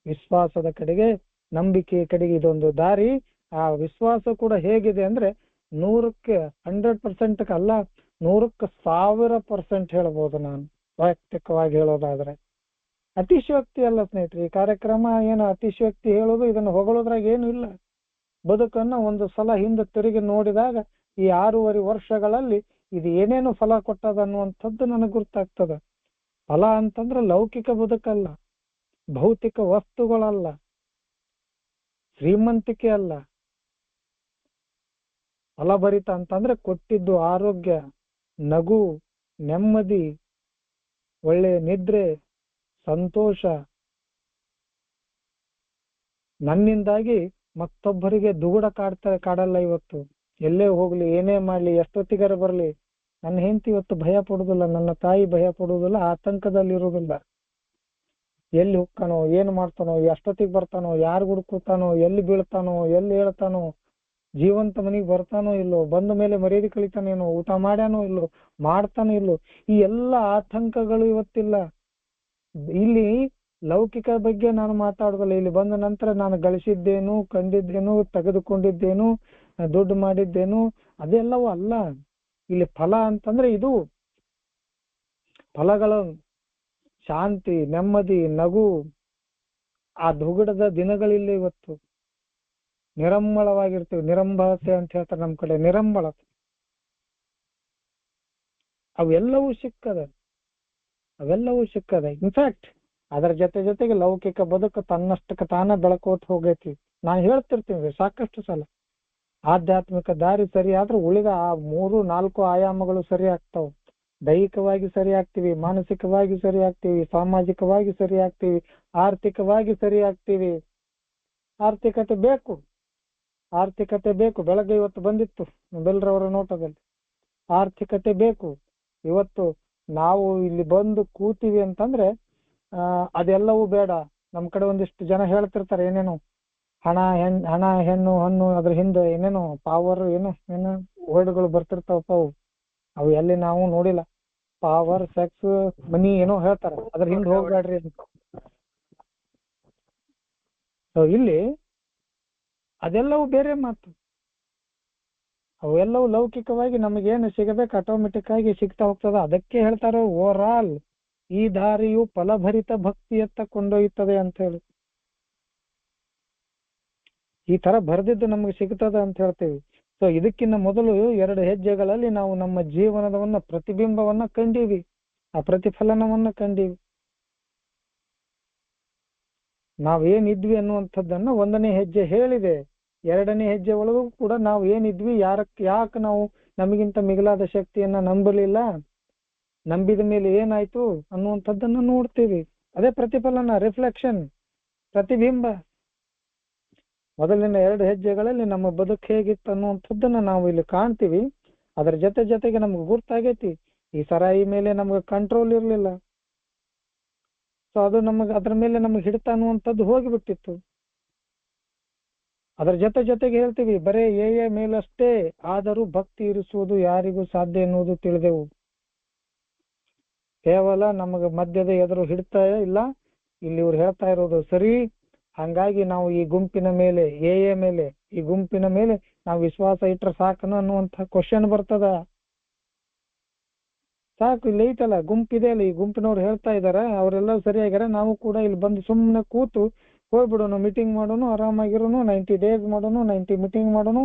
ವಿಶ್ವಾಸದ ಕಡೆಗೆ, ನಂಬಿಕೆಯ ಕಡೆಗೆ ಇದೊಂದು ದಾರಿ. ಆ ವಿಶ್ವಾಸ ಕೂಡ ಹೇಗಿದೆ ಅಂದ್ರೆ 100ಕ್ಕೆ 100% ಅಲ್ಲ, 100ಕ್ಕೆ 1000% ಹೇಳ್ಬೋದು ನಾನು ವೈಯಕ್ತಿಕವಾಗಿ ಹೇಳೋದಾದ್ರೆ. ಅತಿಶಯೋಕ್ತಿ ಅಲ್ಲ ಸ್ನೇಹಿತರೆ, ಈ ಕಾರ್ಯಕ್ರಮ ಏನು ಅತಿಶಯೋಕ್ತಿ ಹೇಳೋದು, ಇದನ್ನು ಹೊಗಳೋದ್ರಾಗ ಏನು ಇಲ್ಲ. ಬದುಕನ್ನ ಒಂದು ಸಲ ಹಿಂದೆ ತಿರುಗಿ ನೋಡಿದಾಗ ಈ 6.5 ವರ್ಷಗಳಲ್ಲಿ ಇದು ಏನೇನು ಫಲ ಕೊಟ್ಟದ ಅನ್ನುವಂಥದ್ದು ನನಗೆ ಗೊತ್ತಾಗ್ತದೆ. ಫಲ ಅಂತಂದ್ರೆ ಲೌಕಿಕ ಬದುಕಲ್ಲ, ಭೌತಿಕ ವಸ್ತುಗಳಲ್ಲ, ಶ್ರೀಮಂತಿಕೆ ಅಲ್ಲ. ಫಲಭರಿತ ಅಂತಂದ್ರೆ ಕೊಟ್ಟಿದ್ದು ಆರೋಗ್ಯ, ನಗು, ನೆಮ್ಮದಿ, ಒಳ್ಳೆಯ ನಿದ್ರೆ, ಸಂತೋಷ. ನನ್ನಿಂದಾಗಿ ಮತ್ತೊಬ್ಬರಿಗೆ ದುಗುಡ ಕಾಡಲ್ಲ. ಇವತ್ತು ಎಲ್ಲೇ ಹೋಗ್ಲಿ, ಏನೇ ಮಾಡ್ಲಿ, ಎಷ್ಟೊತ್ತಿಗಾರ ಬರ್ಲಿ, ನನ್ನ ಹೆಂಡತಿ ಇವತ್ತು ಭಯ ಪಡುದಿಲ್ಲ, ನನ್ನ ತಾಯಿ ಭಯ ಪಡುವುದಿಲ್ಲ, ಆತಂಕದಲ್ಲಿ ಇರುವುದಿಲ್ಲ. ಎಲ್ಲಿ ಹೋಗ್ತಾನೋ, ಏನ್ ಮಾಡ್ತಾನೋ, ಎಷ್ಟೊತ್ತಿಗೆ ಬರ್ತಾನೋ, ಯಾರು ಹುಡುಕುತ್ತಾನೋ, ಎಲ್ಲಿ ಬೀಳ್ತಾನೋ, ಎಲ್ಲಿ ಹೇಳ್ತಾನೋ, ಜೀವಂತ ಮನೆಗೆ ಬರ್ತಾನೋ ಇಲ್ಲೋ, ಬಂದ ಮೇಲೆ ಮರ್ಯಾದೆ ಕಳಿತಾನೇನೋ, ಊಟ ಮಾಡ್ಯಾನೋ ಇಲ್ಲೋ, ಮಾಡ್ತಾನೋ ಇಲ್ಲೋ, ಈ ಎಲ್ಲ ಆತಂಕಗಳು ಇವತ್ತಿಲ್ಲ. ಇಲ್ಲಿ ಲೌಕಿಕ ಬಗ್ಗೆ ನಾನು ಮಾತಾಡೋದಿಲ್ಲ. ಇಲ್ಲಿ ಬಂದ ನಂತರ ನಾನು ಗಳಿಸಿದ್ದೇನು, ಕಂಡಿದ್ದೇನು, ತೆಗೆದುಕೊಂಡಿದ್ದೇನು, ದುಡ್ಡು ಮಾಡಿದ್ದೇನು, ಅದೆಲ್ಲವೂ ಅಲ್ಲ. ಇಲ್ಲಿ ಫಲ ಅಂತಂದ್ರೆ ಇದು ಫಲಗಳು ಶಾಂತಿ, ನೆಮ್ಮದಿ, ನಗು. ಆ ದುಗುಡದ ದಿನಗಳಿಲ್ಲ ಇವತ್ತು. ನಿರಂಬಳವಾಗಿರ್ತೀವಿ. ನಿರಂಬಳತೆ ಅಂತ ಹೇಳ್ತಾರೆ ನಮ್ ಕಡೆ, ನಿರಂಬಳತೆ. ಅವೆಲ್ಲವೂ ಸಿಕ್ಕದೆ. ಇನ್ಫ್ಯಾಕ್ಟ್ ಅದರ ಜೊತೆಗೆ ಲೌಕಿಕ ಬದುಕು ತನ್ನಷ್ಟಕ್ಕೆ ತಾನ ಬೆಳಕೋತ್ ಹೋಗೈತಿ. ನಾನು ಹೇಳ್ತಿರ್ತೀನಿ ಸಾಕಷ್ಟು ಸಲ, ಆಧ್ಯಾತ್ಮಿಕ ದಾರಿ ಸರಿ ಆದ್ರೆ ಉಳಿದ ಆ 3-4 ಆಯಾಮಗಳು ಸರಿ ಆಗ್ತಾವ. ದೈಹಿಕವಾಗಿ ಸರಿ ಆಗ್ತೀವಿ, ಮಾನಸಿಕವಾಗಿ ಸರಿ ಆಗ್ತೀವಿ, ಸಾಮಾಜಿಕವಾಗಿ ಸರಿ ಆಗ್ತೀವಿ, ಆರ್ಥಿಕವಾಗಿ ಸರಿ ಆಗ್ತೀವಿ. ಆರ್ಥಿಕತೆ ಬೇಕು. ಬೆಳಗ್ಗೆ ಇವತ್ತು ಬಂದಿತ್ತು ಬೆಲ್ರವರ ನೋಟದಲ್ಲಿ, ಆರ್ಥಿಕತೆ ಬೇಕು. ಇವತ್ತು ನಾವು ಇಲ್ಲಿ ಬಂದು ಕೂತೀವಿ ಅಂತಂದ್ರೆ ಅದೆಲ್ಲವೂ ಬೇಡ. ನಮ್ ಕಡೆ ಒಂದಿಷ್ಟು ಜನ ಹೇಳ್ತಿರ್ತಾರೆ ಏನೇನು ಹಣ, ಹೆಣ್ಣು, ಹಣ್ಣು, ಅದ್ರ ಹಿಂದೆ ಏನೇನು ಪಾವರ್, ಏನು ವರ್ಡ್ಗಳು ಬರ್ತಿರ್ತಾವಪ್ಪ. ಅವು ಎಲ್ಲಿ ನಾವು ನೋಡಿಲ್ಲ. ಪಾವರ್, ಸೆಕ್ಸ್, ಮನಿ ಏನೋ ಹೇಳ್ತಾರ, ಅದ್ರ ಹಿಂದೆ ಹೋಗ್ಬೇಡ್ರಿ ಅಂತ. ಇಲ್ಲಿ ಅದೆಲ್ಲವೂ ಬೇರೆ ಮಾತು. ಅವೆಲ್ಲವೂ ಲೌಕಿಕವಾಗಿ ನಮಗೇನು ಸಿಗಬೇಕು ಆಟೋಮೆಟಿಕ್ ಆಗಿ ಸಿಗ್ತಾ ಹೋಗ್ತದ. ಅದಕ್ಕೆ ಹೇಳ್ತಾರೋ ಓವರ್ ಆಲ್ ಈ ದಾರಿಯು ಫಲಭರಿತ ಭಕ್ತಿಯತ್ತ ಕೊಂಡೊಯ್ಯುತ್ತದೆ ಅಂತ ಹೇಳಿ. ಈ ತರ ಬರ್ದಿದ್ದು ನಮ್ಗೆ ಸಿಗ್ತದ ಅಂತ ಹೇಳ್ತೀವಿ. ಸೊ ಇದಕ್ಕಿಂತ ಮೊದಲು 2 ಹೆಜ್ಜೆಗಳಲ್ಲಿ ನಾವು ನಮ್ಮ ಜೀವನದವನ್ನ ಪ್ರತಿಬಿಂಬವನ್ನ ಕಂಡೀವಿ, ಆ ಪ್ರತಿಫಲನವನ್ನ ಕಂಡೀವಿ. ನಾವೇನಿದ್ವಿ ಅನ್ನುವಂಥದ್ದನ್ನ 1ನೇ ಹೆಜ್ಜೆ ಹೇಳಿದೆ. 2ನೇ ಹೆಜ್ಜೆ ಒಳಗೂ ಕೂಡ ನಾವು ಏನಿದ್ವಿ, ಯಾಕೆ ನಾವು ನಮಗಿಂತ ಮಿಗಿಲಾದ ಶಕ್ತಿಯನ್ನ ನಂಬಲಿಲ್ಲ, ನಂಬಿದ ಮೇಲೆ ಏನಾಯ್ತು ಅನ್ನುವಂಥದ್ದನ್ನ ನೋಡ್ತೀವಿ. ಅದೇ ಪ್ರತಿಫಲನ, ರಿಫ್ಲೆಕ್ಷನ್, ಪ್ರತಿಬಿಂಬ. ಮೊದಲಿನ 2 ಹೆಜ್ಜೆಗಳಲ್ಲಿ ನಮ್ಮ ಬದುಕು ಹೇಗಿತ್ತು ಅನ್ನುವಂಥದ್ದನ್ನ ನಾವು ಇಲ್ಲಿ ಕಾಣ್ತೀವಿ. ಅದರ ಜೊತೆಗೆ ನಮ್ಗೆ ಗುರ್ತಾಗೈತಿ, ಈ ಸರಾಯಿ ಮೇಲೆ ನಮ್ಗೆ ಕಂಟ್ರೋಲ್ ಇರ್ಲಿಲ್ಲ. ಸೊ ಅದು ಅದ್ರ ಮೇಲೆ ನಮ್ಗೆ ಹಿಡಿತ ಅನ್ನುವಂಥದ್ದು ಹೋಗಿಬಿಟ್ಟಿತ್ತು. ಅದರ ಜೊತೆಗೆ ಹೇಳ್ತೀವಿ, ಬರೇ ಮೇಲಷ್ಟೇ ಆದರೂ ಭಕ್ತಿ ಇರಿಸುವುದು ಯಾರಿಗೂ ಸಾಧ್ಯ ಎನ್ನುವುದು ತಿಳಿದೆವು. ಕೇವಲ ನಮಗೆ ಮಧ್ಯದ ಎದುರು ಹಿಡ್ತಾ ಇಲ್ಲ, ಇಲ್ಲಿ ಇವ್ರು ಹೇಳ್ತಾ ಇರೋದು ಸರಿ. ಹಂಗಾಗಿ ನಾವು ಈ ಗುಂಪಿನ ಮೇಲೆ, ಈ ಗುಂಪಿನ ಮೇಲೆ ನಾವು ವಿಶ್ವಾಸ ಇಟ್ರೆ ಸಾಕನು ಅನ್ನುವಂಥ ಕ್ವಶನ್ ಬರ್ತದ. ಸಾಕು, ಇಲ್ಲಿ ಐತಲ್ಲ ಗುಂಪಿದೆ ಅಲ್ಲ, ಈ ಗುಂಪಿನವ್ರು ಹೇಳ್ತಾ ಇದಾರೆ, ಅವರೆಲ್ಲ ಸರಿಯಾಗ್ಯಾರ, ನಾವು ಕೂಡ ಇಲ್ಲಿ ಬಂದು ಸುಮ್ಮನೆ ಕೂತು ಹೋಗ್ಬಿಡೋಣ, ಮೀಟಿಂಗ್ ಮಾಡೋನು, ಆರಾಮಾಗಿರೋನು, 90 days ಮಾಡೋನು, 90 ಮೀಟಿಂಗ್ ಮಾಡೋನು,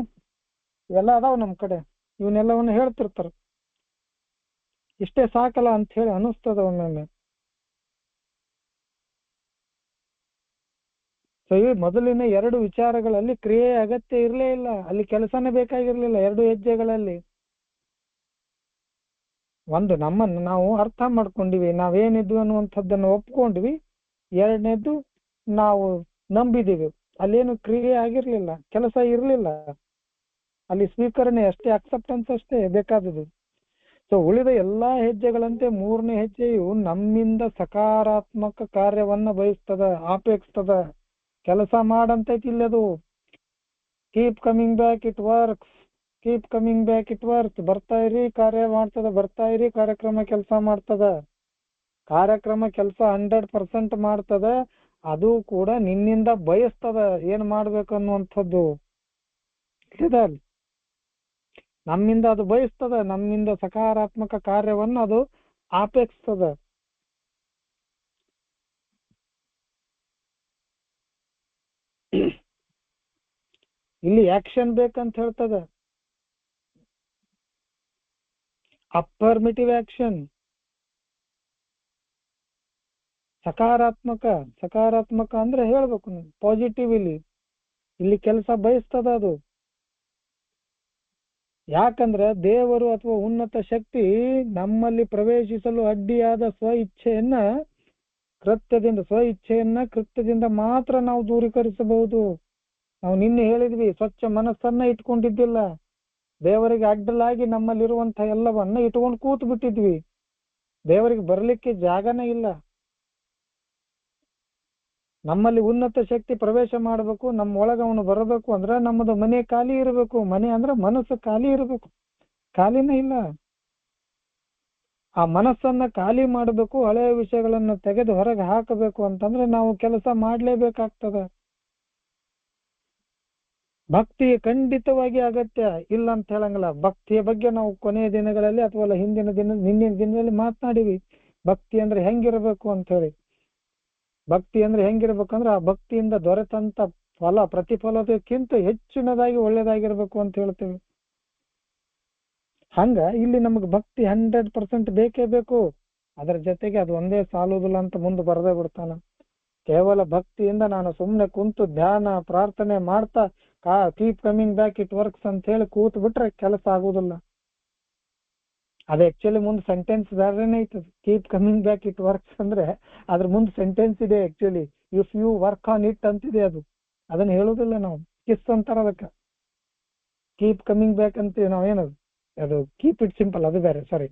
ಇವೆಲ್ಲ ಅದಾವ ನಮ್ ಕಡೆ. ಇವನ್ನೆಲ್ಲವನ್ನು ಹೇಳ್ತಿರ್ತಾರ. ಇಷ್ಟೇ ಸಾಕಲ್ಲ ಅಂತ ಹೇಳಿ ಅನಿಸ್ತದ ಒಮ್ಮೊಮ್ಮೆ. ಸೊ ಈ ಮೊದಲಿನ 2 ವಿಚಾರಗಳಲ್ಲಿ ಕ್ರಿಯೆ ಅಗತ್ಯ ಇರಲೇ ಇಲ್ಲ, ಅಲ್ಲಿ ಕೆಲಸನೇ ಬೇಕಾಗಿರ್ಲಿಲ್ಲ. 2 ಹೆಜ್ಜೆಗಳಲ್ಲಿ ಒಂದು ನಮ್ಮನ್ನು ನಾವು ಅರ್ಥ ಮಾಡ್ಕೊಂಡಿವಿ, ನಾವೇನಿದ್ವಿ ಅನ್ನುವಂಥದ್ದನ್ನು ಒಪ್ಕೊಂಡ್ವಿ. 2ನೇದ್ದು ನಾವು ನಂಬಿದೀವಿ, ಅಲ್ಲೇನು ಕ್ರಿಯೆ ಆಗಿರ್ಲಿಲ್ಲ, ಕೆಲಸ ಇರ್ಲಿಲ್ಲ, ಅಲ್ಲಿ ಸ್ವೀಕರಣೆ ಅಷ್ಟೇ, ಅಕ್ಸೆಪ್ಟೆನ್ಸ್ ಅಷ್ಟೇ ಬೇಕಾದದು. ಸೊ ಉಳಿದ ಎಲ್ಲಾ ಹೆಜ್ಜೆಗಳಂತೆ 3ನೇ ಹೆಜ್ಜೆಯು ನಮ್ಮಿಂದ ಸಕಾರಾತ್ಮಕ ಕಾರ್ಯವನ್ನ ಬಯಸ್ತದ, ಅಪೇಕ್ಷಿಸ್ತದ. ಕೆಲಸ ಮಾಡಂತೈತಿ ಇಲ್ಲದು. Keep coming back, it works. Keep coming back, it works. ಬರ್ತಾ ಇರಿ, ಕಾರ್ಯ ಮಾಡ್ತದ. ಬರ್ತಾ ಇರಿ, ಕಾರ್ಯಕ್ರಮ ಕೆಲಸ ಮಾಡ್ತದ. ಕಾರ್ಯಕ್ರಮ ಕೆಲಸ 100% ಮಾಡ್ತದ. ಅದು ಕೂಡ ನಿನ್ನಿಂದ ಬಯಸ್ತದ ಏನ್ ಮಾಡ್ಬೇಕು ಅನ್ನುವಂಥದ್ದು. ನಮ್ಮಿಂದ ಅದು ಬಯಸ್ತದ, ನಮ್ಮಿಂದ ಸಕಾರಾತ್ಮಕ ಕಾರ್ಯವನ್ನು ಅದು ಆಪೇಕ್ಷಿಸ್ತದ. ಇಲ್ಲಿ ಆಕ್ಷನ್ ಬೇಕಂತ ಹೇಳ್ತದ, ಅಫರ್ಮೇಟಿವ್ ಆಕ್ಷನ್, ಸಕಾರಾತ್ಮಕ ಅಂದ್ರೆ ಹೇಳ್ಬೇಕು ಪಾಸಿಟಿವ್. ಇಲ್ಲಿ ಕೆಲಸ ಬಯಸ್ತದ ಅದು. ಯಾಕಂದ್ರೆ ದೇವರು ಅಥವಾ ಉನ್ನತ ಶಕ್ತಿ ನಮ್ಮಲ್ಲಿ ಪ್ರವೇಶಿಸಲು ಅಡ್ಡಿಯಾದ ಸ್ವ ಇಚ್ಛೆಯನ್ನ ಕೃತ್ಯದಿಂದ ಮಾತ್ರ ನಾವು ದೂರೀಕರಿಸಬಹುದು. ನಾವು ನಿನ್ನೆ ಹೇಳಿದ್ವಿ, ಸ್ವಚ್ಛ ಮನಸ್ಸನ್ನ ಇಟ್ಕೊಂಡಿದ್ದಿಲ್ಲ, ದೇವರಿಗೆ ಅಡ್ಡಲಾಗಿ ನಮ್ಮಲ್ಲಿರುವಂತಹ ಎಲ್ಲವನ್ನ ಇಟ್ಕೊಂಡು ಕೂತು ಬಿಟ್ಟಿದ್ವಿ. ದೇವರಿಗೆ ಬರ್ಲಿಕ್ಕೆ ಜಾಗನೇ ಇಲ್ಲ. ನಮ್ಮಲ್ಲಿ ಉನ್ನತ ಶಕ್ತಿ ಪ್ರವೇಶ ಮಾಡಬೇಕು, ನಮ್ಮ ಒಳಗ ಅವನು ಬರಬೇಕು ಅಂದ್ರೆ ನಮ್ಮದು ಮನೆ ಖಾಲಿ ಇರಬೇಕು. ಮನೆ ಅಂದ್ರೆ ಮನಸ್ಸು ಖಾಲಿ ಇರಬೇಕು. ಖಾಲಿನೇ ಇಲ್ಲ. ಆ ಮನಸ್ಸನ್ನ ಖಾಲಿ ಮಾಡಬೇಕು, ಹಳೆಯ ವಿಷಯಗಳನ್ನ ತೆಗೆದು ಹೊರಗೆ ಹಾಕಬೇಕು ಅಂತಂದ್ರೆ ನಾವು ಕೆಲಸ ಮಾಡ್ಲೇಬೇಕಾಗ್ತದೆ. ಭಕ್ತಿ ಖಂಡಿತವಾಗಿ ಅಗತ್ಯ, ಇಲ್ಲ ಅಂತ ಹೇಳಂಗಿಲ್ಲ. ಭಕ್ತಿಯ ಬಗ್ಗೆ ನಾವು ಕೊನೆಯ ದಿನಗಳಲ್ಲಿ ಅಥವಾ ಹಿಂದಿನ ದಿನದಲ್ಲಿ ಮಾತನಾಡಿವಿ. ಭಕ್ತಿ ಅಂದ್ರೆ ಹೆಂಗಿರ್ಬೇಕು ಅಂತ ಹೇಳಿ. ಭಕ್ತಿ ಅಂದ್ರೆ ಹೆಂಗಿರ್ಬೇಕಂದ್ರೆ ಆ ಭಕ್ತಿಯಿಂದ ದೊರೆತಂತ ಪ್ರತಿಫಲದಕ್ಕಿಂತ ಹೆಚ್ಚಿನದಾಗಿ ಒಳ್ಳೇದಾಗಿರ್ಬೇಕು ಅಂತ ಹೇಳ್ತೇವೆ. ಹಂಗ ಇಲ್ಲಿ ನಮಗ್ ಭಕ್ತಿ 100% ಬೇಕೇ ಬೇಕು. ಅದರ ಜೊತೆಗೆ ಅದು ಒಂದೇ ಸಾಲುದಿಲ್ಲ ಅಂತ ಮುಂದೆ ಬರದೇ ಬಿಡ್ತಾನ. ಕೇವಲ ಭಕ್ತಿಯಿಂದ ನಾನು ಸುಮ್ನೆ ಕುಂತು ಧ್ಯಾನ ಪ್ರಾರ್ಥನೆ ಮಾಡ್ತಾ keep coming back it works ಅಂತ ಹೇಳಿ ಕೂತ್ ಬಿಟ್ರೆ ಕೆಲಸ ಆಗುದಿಲ್ಲ. ಅದು ಆಕ್ಚುಲಿ ಮುಂದೆ ಸೆಂಟೆನ್ಸ್ ಬೇರೆನೇ ಐತದ. Keep coming back it works ಅಂದ್ರೆ ಅದ್ರ ಮುಂದೆ ಸೆಂಟೆನ್ಸ್ ಇದೆ. Actually if you work on it ಅಂತಿದೆ. ಅದನ್ನ ಹೇಳುದಿಲ್ಲ ನಾವು, ಕಿಸ್ ಅಂತಾರ ಅದಕ್ಕ. ಕೀಪ್ ಕಮಿಂಗ್ ಬ್ಯಾಕ್ ಅಂತೀವಿ ನಾವ್. ಏನದು ಅದು ಕೀಪ್ ಇಟ್ ಸಿಂಪಲ್, ಅದು ಬೇರೆ. ಸಾರಿ,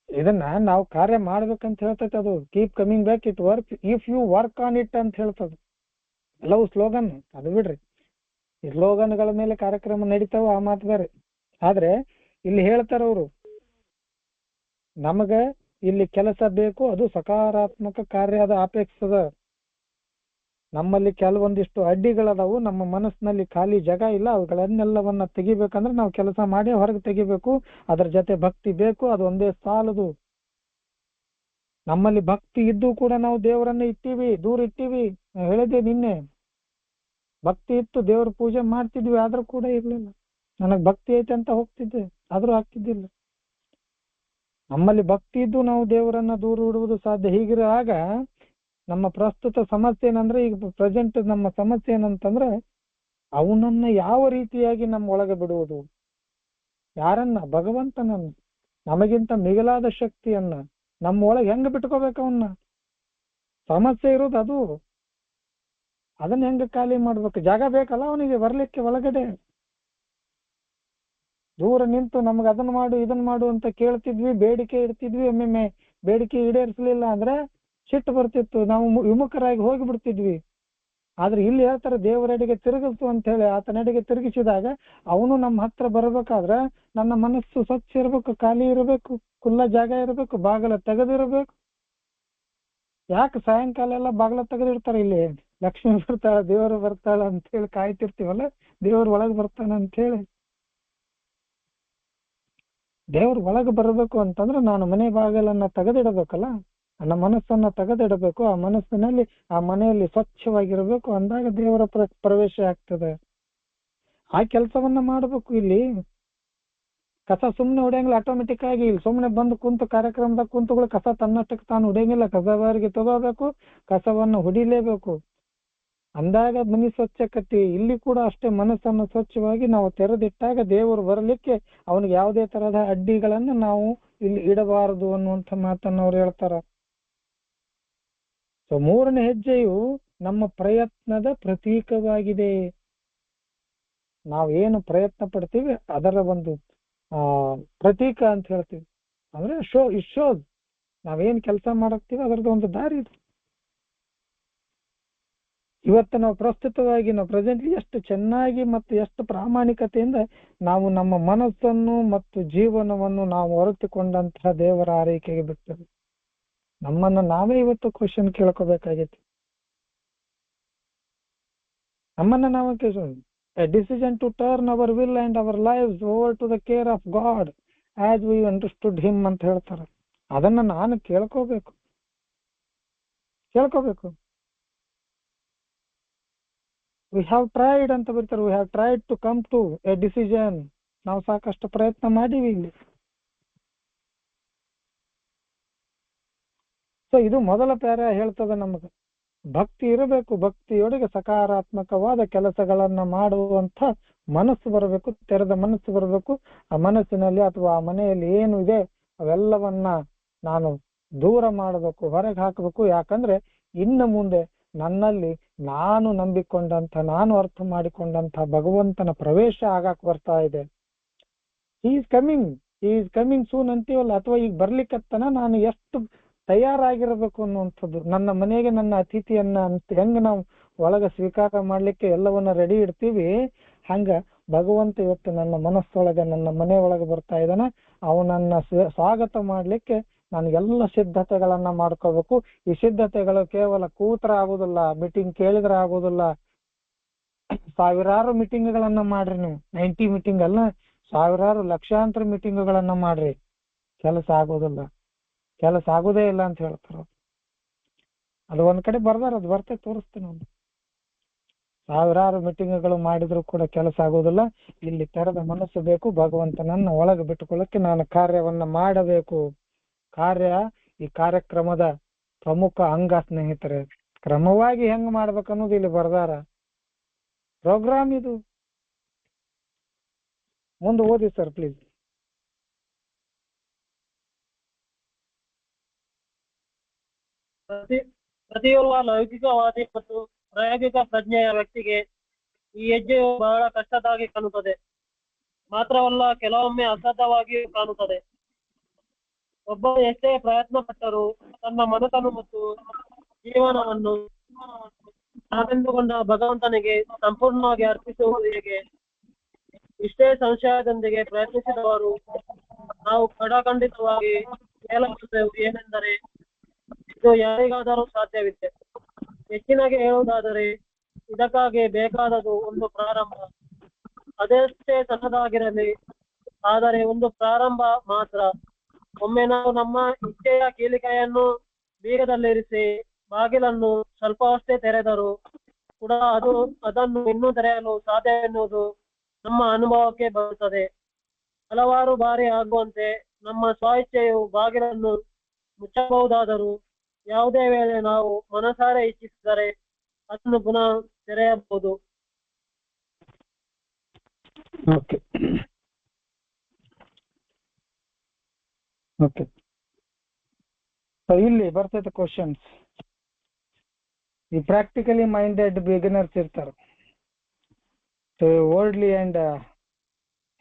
ಇದನ್ನ ನಾವು ಕಾರ್ಯ ಮಾಡ್ಬೇಕಂತ ಹೇಳ್ತೈತೆ. ಅದು keep coming back it work if you work on it ಅಂತ ಹೇಳ್ತದ. ಎಲ್ಲವೂ ಸ್ಲೋಗನ್, ಅದು ಬಿಡ್ರಿ. ಈ ಸ್ಲೋಗನ್ಗಳ ಮೇಲೆ ಕಾರ್ಯಕ್ರಮ ನಡೀತಾವ, ಆ ಮಾತು ಬೇರೆ. ಆದ್ರೆ ಇಲ್ಲಿ ಹೇಳ್ತಾರ ಅವರು, ನಮಗ ಇಲ್ಲಿ ಕೆಲಸ ಬೇಕು, ಅದು ಸಕಾರಾತ್ಮಕ ಕಾರ್ಯ, ಅದು ಅಪೇಕ್ಷದ. ನಮ್ಮಲ್ಲಿ ಕೆಲವೊಂದಿಷ್ಟು ಅಡ್ಡಿಗಳದಾವು, ನಮ್ಮ ಮನಸ್ಸಿನಲ್ಲಿ ಖಾಲಿ ಜಾಗ ಇಲ್ಲ, ಅವುಗಳನ್ನೆಲ್ಲವನ್ನ ತೆಗಿಬೇಕಂದ್ರೆ ನಾವು ಕೆಲಸ ಮಾಡಿ ಹೊರಗೆ ತೆಗಿಬೇಕು. ಅದ್ರ ಜೊತೆ ಭಕ್ತಿ ಬೇಕು, ಅದು ಒಂದೇ ಸಾಲದು. ನಮ್ಮಲ್ಲಿ ಭಕ್ತಿ ಇದ್ದು ಕೂಡ ನಾವು ದೇವರನ್ನ ದೂರ ಇಟ್ಟಿವಿ. ಹೇಳಿದೆ ನಿನ್ನೆ, ಭಕ್ತಿ ಇತ್ತು, ದೇವ್ರ ಪೂಜೆ ಮಾಡ್ತಿದ್ವಿ, ಆದ್ರೂ ಕೂಡ ಇರ್ಲಿಲ್ಲ. ನನಗ್ ಭಕ್ತಿ ಐತೆ ಅಂತ ಹೋಗ್ತಿದ್ದೆ, ಆದ್ರೂ ಆಗ್ತಿದ್ದಿಲ್ಲ. ನಮ್ಮಲ್ಲಿ ಭಕ್ತಿ ಇದ್ದು ನಾವು ದೇವರನ್ನ ದೂರ ಇಡುವುದು ಸಾಧ್ಯ. ಹೀಗಿರುವಾಗ ನಮ್ಮ ಪ್ರಸ್ತುತ ಸಮಸ್ಯೆ ಏನಂದ್ರೆ, ಈಗ ಪ್ರೆಸೆಂಟ್ ನಮ್ಮ ಸಮಸ್ಯೆ ಏನಂತಂದ್ರೆ, ಅವನನ್ನ ಯಾವ ರೀತಿಯಾಗಿ ನಮ್ಮ ಒಳಗೆ ಬಿಡುವುದು. ಯಾರನ್ನ? ಭಗವಂತನನ್ನ, ನಮಗಿಂತ ಮಿಗಿಲಾದ ಶಕ್ತಿಯನ್ನ ನಮ್ಮ ಒಳಗೆ ಹೆಂಗ ಬಿಟ್ಕೋಬೇಕು ಅವನ್ನ. ಸಮಸ್ಯೆ ಇರೋದು ಅದು. ಅದನ್ನ ಹೆಂಗ ಖಾಲಿ ಮಾಡ್ಬೇಕು? ಜಾಗ ಬೇಕಲ್ಲ ಅವನಿಗೆ ಬರ್ಲಿಕ್ಕೆ ಒಳಗಡೆ. ದೂರ ನಿಂತು ನಮ್ಗೆ ಅದನ್ನ ಮಾಡು ಇದನ್ನ ಮಾಡು ಅಂತ ಕೇಳ್ತಿದ್ವಿ, ಬೇಡಿಕೆ ಇಡ್ತಿದ್ವಿ. ಒಮ್ಮೊಮ್ಮೆ ಬೇಡಿಕೆ ಈಡೇರಿಸಲಿಲ್ಲ ಅಂದ್ರೆ ಸಿಟ್ಟು ಬರ್ತಿತ್ತು, ನಾವು ವಿಮುಖರಾಗಿ ಹೋಗಿಬಿಡ್ತಿದ್ವಿ. ಆದ್ರೆ ಇಲ್ಲಿ ಹೇಳ್ತಾರೆ, ದೇವರೆಡೆಗೆ ತಿರುಗಿಸು ಅಂತ ಹೇಳಿ. ಆತನೆಡೆಗೆ ತಿರುಗಿಸಿದಾಗ ಅವನು ನಮ್ಮ ಹತ್ರ ಬರ್ಬೇಕಾದ್ರೆ ನನ್ನ ಮನಸ್ಸು ಸ್ವಚ್ಛ ಇರಬೇಕು, ಖಾಲಿ ಇರಬೇಕು, ಖುಲ್ಲ ಜಾಗ ಇರಬೇಕು, ಬಾಗಿಲ ತೆಗೆದಿರಬೇಕು. ಯಾಕೆ ಸಾಯಂಕಾಲ ಎಲ್ಲ ಬಾಗಿಲ ತೆಗೆದಿರ್ತಾರೆ? ಇಲ್ಲಿ ಲಕ್ಷ್ಮಿ ಬರ್ತಾಳ, ದೇವರು ಬರ್ತಾಳ ಅಂತ ಹೇಳಿ ಕಾಯ್ತಿರ್ತೀವಲ್ಲ, ದೇವ್ರ ಒಳಗೆ ಬರ್ತಾನ ಅಂತ ಹೇಳಿ. ದೇವ್ರ ಒಳಗೆ ಬರಬೇಕು ಅಂತಂದ್ರೆ ನಾನು ಮನೆ ಬಾಗಿಲನ್ನ ತೆಗೆದಿಡಬೇಕಲ್ಲ, ನನ್ನ ಮನಸ್ಸನ್ನ ತೆಗೆದಿಡಬೇಕು. ಆ ಮನಸ್ಸಿನಲ್ಲಿ, ಆ ಮನೆಯಲ್ಲಿ ಸ್ವಚ್ಛವಾಗಿರ್ಬೇಕು. ಅಂದಾಗ ದೇವರ ಪ್ರವೇಶ ಆಗ್ತದೆ. ಆ ಕೆಲಸವನ್ನ ಮಾಡ್ಬೇಕು. ಇಲ್ಲಿ ಕಸ ಸುಮ್ನೆ ಹೊಡೆಯಂಗಿಲ್ಲ ಆಟೋಮೆಟಿಕ್ ಆಗಿ. ಇಲ್ಲಿ ಸುಮ್ನೆ ಬಂದು ಕುಂತು ಕಾರ್ಯಕ್ರಮದಾಗ ಕುಂತುಗಳು ಕಸ ತನ್ನಷ್ಟಕ್ಕೆ ತಾನು ಹೊಡೆಯಂಗಿಲ್ಲ. ಕಸಬಾರಿಗೆ ತಗೋಬೇಕು, ಕಸವನ್ನು ಹೊಡಿಲೇಬೇಕು. ಅಂದಾಗ ಮನಿ ಸ್ವಚ್ಛಕತಿ. ಇಲ್ಲಿ ಕೂಡ ಅಷ್ಟೇ, ಮನಸ್ಸನ್ನು ಸ್ವಚ್ಛವಾಗಿ ನಾವು ತೆರೆದಿಟ್ಟಾಗ ದೇವರು ಬರಲಿಕ್ಕೆ ಅವನಿಗೆ ಯಾವುದೇ ತರಹದ ಅಡ್ಡಿಗಳನ್ನ ನಾವು ಇಲ್ಲಿ ಇಡಬಾರದು ಅನ್ನುವಂಥ ಮಾತನ್ನ ಅವ್ರು ಹೇಳ್ತಾರ. ಸೊ 3ನೇ ಹೆಜ್ಜೆಯು ನಮ್ಮ ಪ್ರಯತ್ನದ ಪ್ರತೀಕವಾಗಿದೆ. ನಾವೇನು ಪ್ರಯತ್ನ ಪಡ್ತೀವಿ ಅದರ ಒಂದು ಪ್ರತೀಕ ಅಂತ ಹೇಳ್ತೀವಿ. ಅಂದ್ರೆ ಇಟ್ ಶೋಸ್ ನಾವೇನ್ ಕೆಲಸ ಮಾಡಕ್ತೀವಿ ಅದರದ್ದು ಒಂದು ದಾರಿ ಇದು. ಇವತ್ತು ನಾವು ಪ್ರಸ್ತುತವಾಗಿ ನಾವು ಪ್ರೆಸೆಂಟ್ಲಿ ಎಷ್ಟು ಚೆನ್ನಾಗಿ ಮತ್ತು ಎಷ್ಟು ಪ್ರಾಮಾಣಿಕತೆಯಿಂದ ನಾವು ನಮ್ಮ ಮನಸ್ಸನ್ನು ಮತ್ತು ಜೀವನವನ್ನು ನಾವು ಹೊರತುಕೊಂಡಂತಹ ದೇವರ ಆರೈಕೆಗೆ ಬಿಡ್ತೇವೆ. ನಮ್ಮನ್ನ ನಾವೇ ಇವತ್ತು ಕ್ವಶನ್ ಕೇಳ್ಕೋಬೇಕಾಗೈತಿ. ನಮ್ಮನ್ನ ನಾವೇ a decision to turn our will and our lives over to the care of God as we understood him ಅಂತ ಹೇಳ್ತಾರೆ. ಅದನ್ನ ನಾನು ಕೇಳ್ಕೋಬೇಕು. we have tried ಅಂತ ಬರ್ತಾರೆ, we have tried to come to a decision. ನಾವು ಸಾಕಷ್ಟು ಪ್ರಯತ್ನ ಮಾಡೀವಿ ಇಲ್ಲಿ. ಸೊ ಇದು ಮೊದಲ ಪ್ಯಾರ ಹೇಳ್ತದೆ ನಮಗೆ ಭಕ್ತಿ ಇರಬೇಕು, ಭಕ್ತಿಯೊಳಗೆ ಸಕಾರಾತ್ಮಕವಾದ ಕೆಲಸಗಳನ್ನ ಮಾಡುವಂತ ಮನಸ್ಸು ಬರಬೇಕು, ತೆರೆದ ಮನಸ್ಸು ಬರಬೇಕು. ಆ ಮನಸ್ಸಿನಲ್ಲಿ ಅಥವಾ ಆ ಮನೆಯಲ್ಲಿ ಏನು ಇದೆ ಅವೆಲ್ಲವನ್ನ ನಾನು ದೂರ ಮಾಡಬೇಕು, ಹೊರಗೆ ಹಾಕಬೇಕು. ಯಾಕಂದ್ರೆ ಇನ್ನು ಮುಂದೆ ನನ್ನಲ್ಲಿ ನಾನು ನಂಬಿಕೊಂಡಂತ, ನಾನು ಅರ್ಥ ಮಾಡಿಕೊಂಡಂತ ಭಗವಂತನ ಪ್ರವೇಶ ಆಗಾಕ್ ಬರ್ತಾ ಇದೆ. ಈಸ್ ಕಮಿಂಗ್ ಸೂನ್ ಅಂತೀವಲ್ಲ, ಅಥವಾ ಈಗ ಬರ್ಲಿಕ್ಕತ್ತನ, ನಾನು ಎಷ್ಟು ತಯಾರಾಗಿರ್ಬೇಕು ಅನ್ನುವಂಥದ್ದು. ನನ್ನ ಮನೆಗೆ ನನ್ನ ಅತಿಥಿಯನ್ನ ಅಂತ ಹೆಂಗ ನಾವು ಒಳಗ ಸ್ವೀಕಾರ ಮಾಡ್ಲಿಕ್ಕೆ ಎಲ್ಲವನ್ನ ರೆಡಿ ಇಡ್ತೀವಿ, ಹಂಗ ಭಗವಂತ ಇವತ್ತು ನನ್ನ ಮನಸ್ಸೊಳಗೆ, ನನ್ನ ಮನೆ ಒಳಗೆ ಬರ್ತಾ ಇದ್ದಾನ. ಅವನನ್ನ ಸ್ವಾಗತ ಮಾಡ್ಲಿಕ್ಕೆ ನಾನು ಎಲ್ಲ ಸಿದ್ಧತೆಗಳನ್ನ ಮಾಡ್ಕೋಬೇಕು. ಈ ಸಿದ್ಧತೆಗಳು ಕೇವಲ ಕೂತ್ರ ಆಗುದಿಲ್ಲ, ಮೀಟಿಂಗ್ ಕೇಳಿದ್ರೆ ಆಗುದಿಲ್ಲ. ಸಾವಿರಾರು ಮೀಟಿಂಗ್ಗಳನ್ನ ಮಾಡ್ರಿ ನೀವು, 90 ಮೀಟಿಂಗ್ ಅಲ್ಲ, ಸಾವಿರಾರು ಲಕ್ಷಾಂತರ ಮೀಟಿಂಗ್ಗಳನ್ನ ಮಾಡ್ರಿ, ಕೆಲಸ ಆಗೋದಿಲ್ಲ, ಕೆಲಸ ಆಗುದೇ ಇಲ್ಲ ಅಂತ ಹೇಳ್ತಾರ. ಅದು ಒಂದ್ ಕಡೆ ಬರ್ದಾರ, ಅದು ಬರ್ತೇ ತೋರಿಸ್ತೀನಿ. ಒಂದು ಸಾವಿರಾರು ಮೀಟಿಂಗ್ಗಳು ಮಾಡಿದ್ರು ಕೂಡ ಕೆಲಸ ಆಗೋದಿಲ್ಲ. ಇಲ್ಲಿ ತೆರೆದ ಮನಸ್ಸು ಬೇಕು. ಭಗವಂತನನ್ನ ಒಳಗೆ ಬಿಟ್ಟುಕೊಳ್ಳಕ್ಕೆ ನಾನು ಕಾರ್ಯವನ್ನ ಮಾಡಬೇಕು. ಈ ಕಾರ್ಯಕ್ರಮದ ಪ್ರಮುಖ ಅಂಗ ಸ್ನೇಹಿತರೆ. ಕ್ರಮವಾಗಿ ಹೆಂಗ್ ಮಾಡ್ಬೇಕನ್ನೋದು ಇಲ್ಲಿ ಬರ್ದಾರ. ಪ್ರೋಗ್ರಾಮ್ ಇದು. ಮುಂದೆ ಓದಿ ಸರ್ ಪ್ಲೀಸ್. ಪ್ರತಿಯೊಬ್ಬ ಲೌಕಿಕವಾದಿ ಮತ್ತು ಪ್ರಾಯೋಗಿಕ ಪ್ರಜ್ಞೆಯ ವ್ಯಕ್ತಿಗೆ ಈ ಹೆಜ್ಜೆಯು ಬಹಳ ಕಷ್ಟದಾಗಿ ಕಾಣುತ್ತದೆ. ಮಾತ್ರವಲ್ಲ, ಕೆಲವೊಮ್ಮೆ ಅಸಾಧ್ಯವಾಗಿಯೂ ಕಾಣುತ್ತದೆ. ಒಬ್ಬ ಎಷ್ಟೇ ಪ್ರಯತ್ನ ಪಟ್ಟರೂ ತನ್ನ ಮನಸ್ಸನ್ನು ಮತ್ತು ಜೀವನವನ್ನು ತಾನೆಂದುಕೊಂಡ ಭಗವಂತನಿಗೆ ಸಂಪೂರ್ಣವಾಗಿ ಅರ್ಪಿಸುವುದು ಹೇಗೆ? ಇಷ್ಟೇ ಸಂಶಯದೊಂದಿಗೆ ಪ್ರಯತ್ನಿಸಿದವರು ನಾವು ಖಡಾಖಂಡಿತವಾಗಿ ಹೇಳಬಲ್ಲೆವು ಏನೆಂದರೆ, ಇದು ಯಾರಿಗಾದರೂ ಸಾಧ್ಯವಿದೆ. ಹೆಚ್ಚಿನಾಗಿ ಹೇಳುವುದಾದರೆ ಇದಕ್ಕಾಗಿ ಬೇಕಾದದು ಒಂದು ಪ್ರಾರಂಭ. ಅದೆಷ್ಟೇ ಸಣ್ಣದಾಗಿರಲಿ, ಆದರೆ ಒಂದು ಪ್ರಾರಂಭ ಮಾತ್ರ. ಒಮ್ಮೆ ನಾವು ನಮ್ಮ ಇಚ್ಛೆಯ ಕೀಲಿಕೆಯನ್ನು ಬೀಗದಲ್ಲಿರಿಸಿ ಬಾಗಿಲನ್ನು ಸ್ವಲ್ಪವಷ್ಟೇ ತೆರೆದರೂ ಕೂಡ ಅದನ್ನು ಇನ್ನೂ ತೆರೆಯಲು ಸಾಧ್ಯವೆನ್ನುವುದು ನಮ್ಮ ಅನುಭವಕ್ಕೆ ಬರುತ್ತದೆ. ಹಲವಾರು ಬಾರಿ ಆಗುವಂತೆ ನಮ್ಮ ಸ್ವಇಚ್ಛೆಯು ಬಾಗಿಲನ್ನು ಮುಚ್ಚಬಹುದಾದರೂ ಯಾವುದೇ ವೇಳೆ ನಾವು ಮನಸಾರೆ ಇಚ್ಛಿಸಿದರೆ ಅದನ್ನು ಪುನಃ ತೆರೆಯಬಹುದು. ಓಕೆ, ಇಲ್ಲಿ ಬರ್ತೈತೆ ಕ್ವಶನ್ಸ್. ಈ ಪ್ರಾಕ್ಟಿಕಲಿ ಮೈಂಡೆಡ್ ಬಿಗಿನರ್ಸ್ ಇರ್ತಾರ, ವರ್ಲ್ಡ್ಲಿ ಅಂಡ್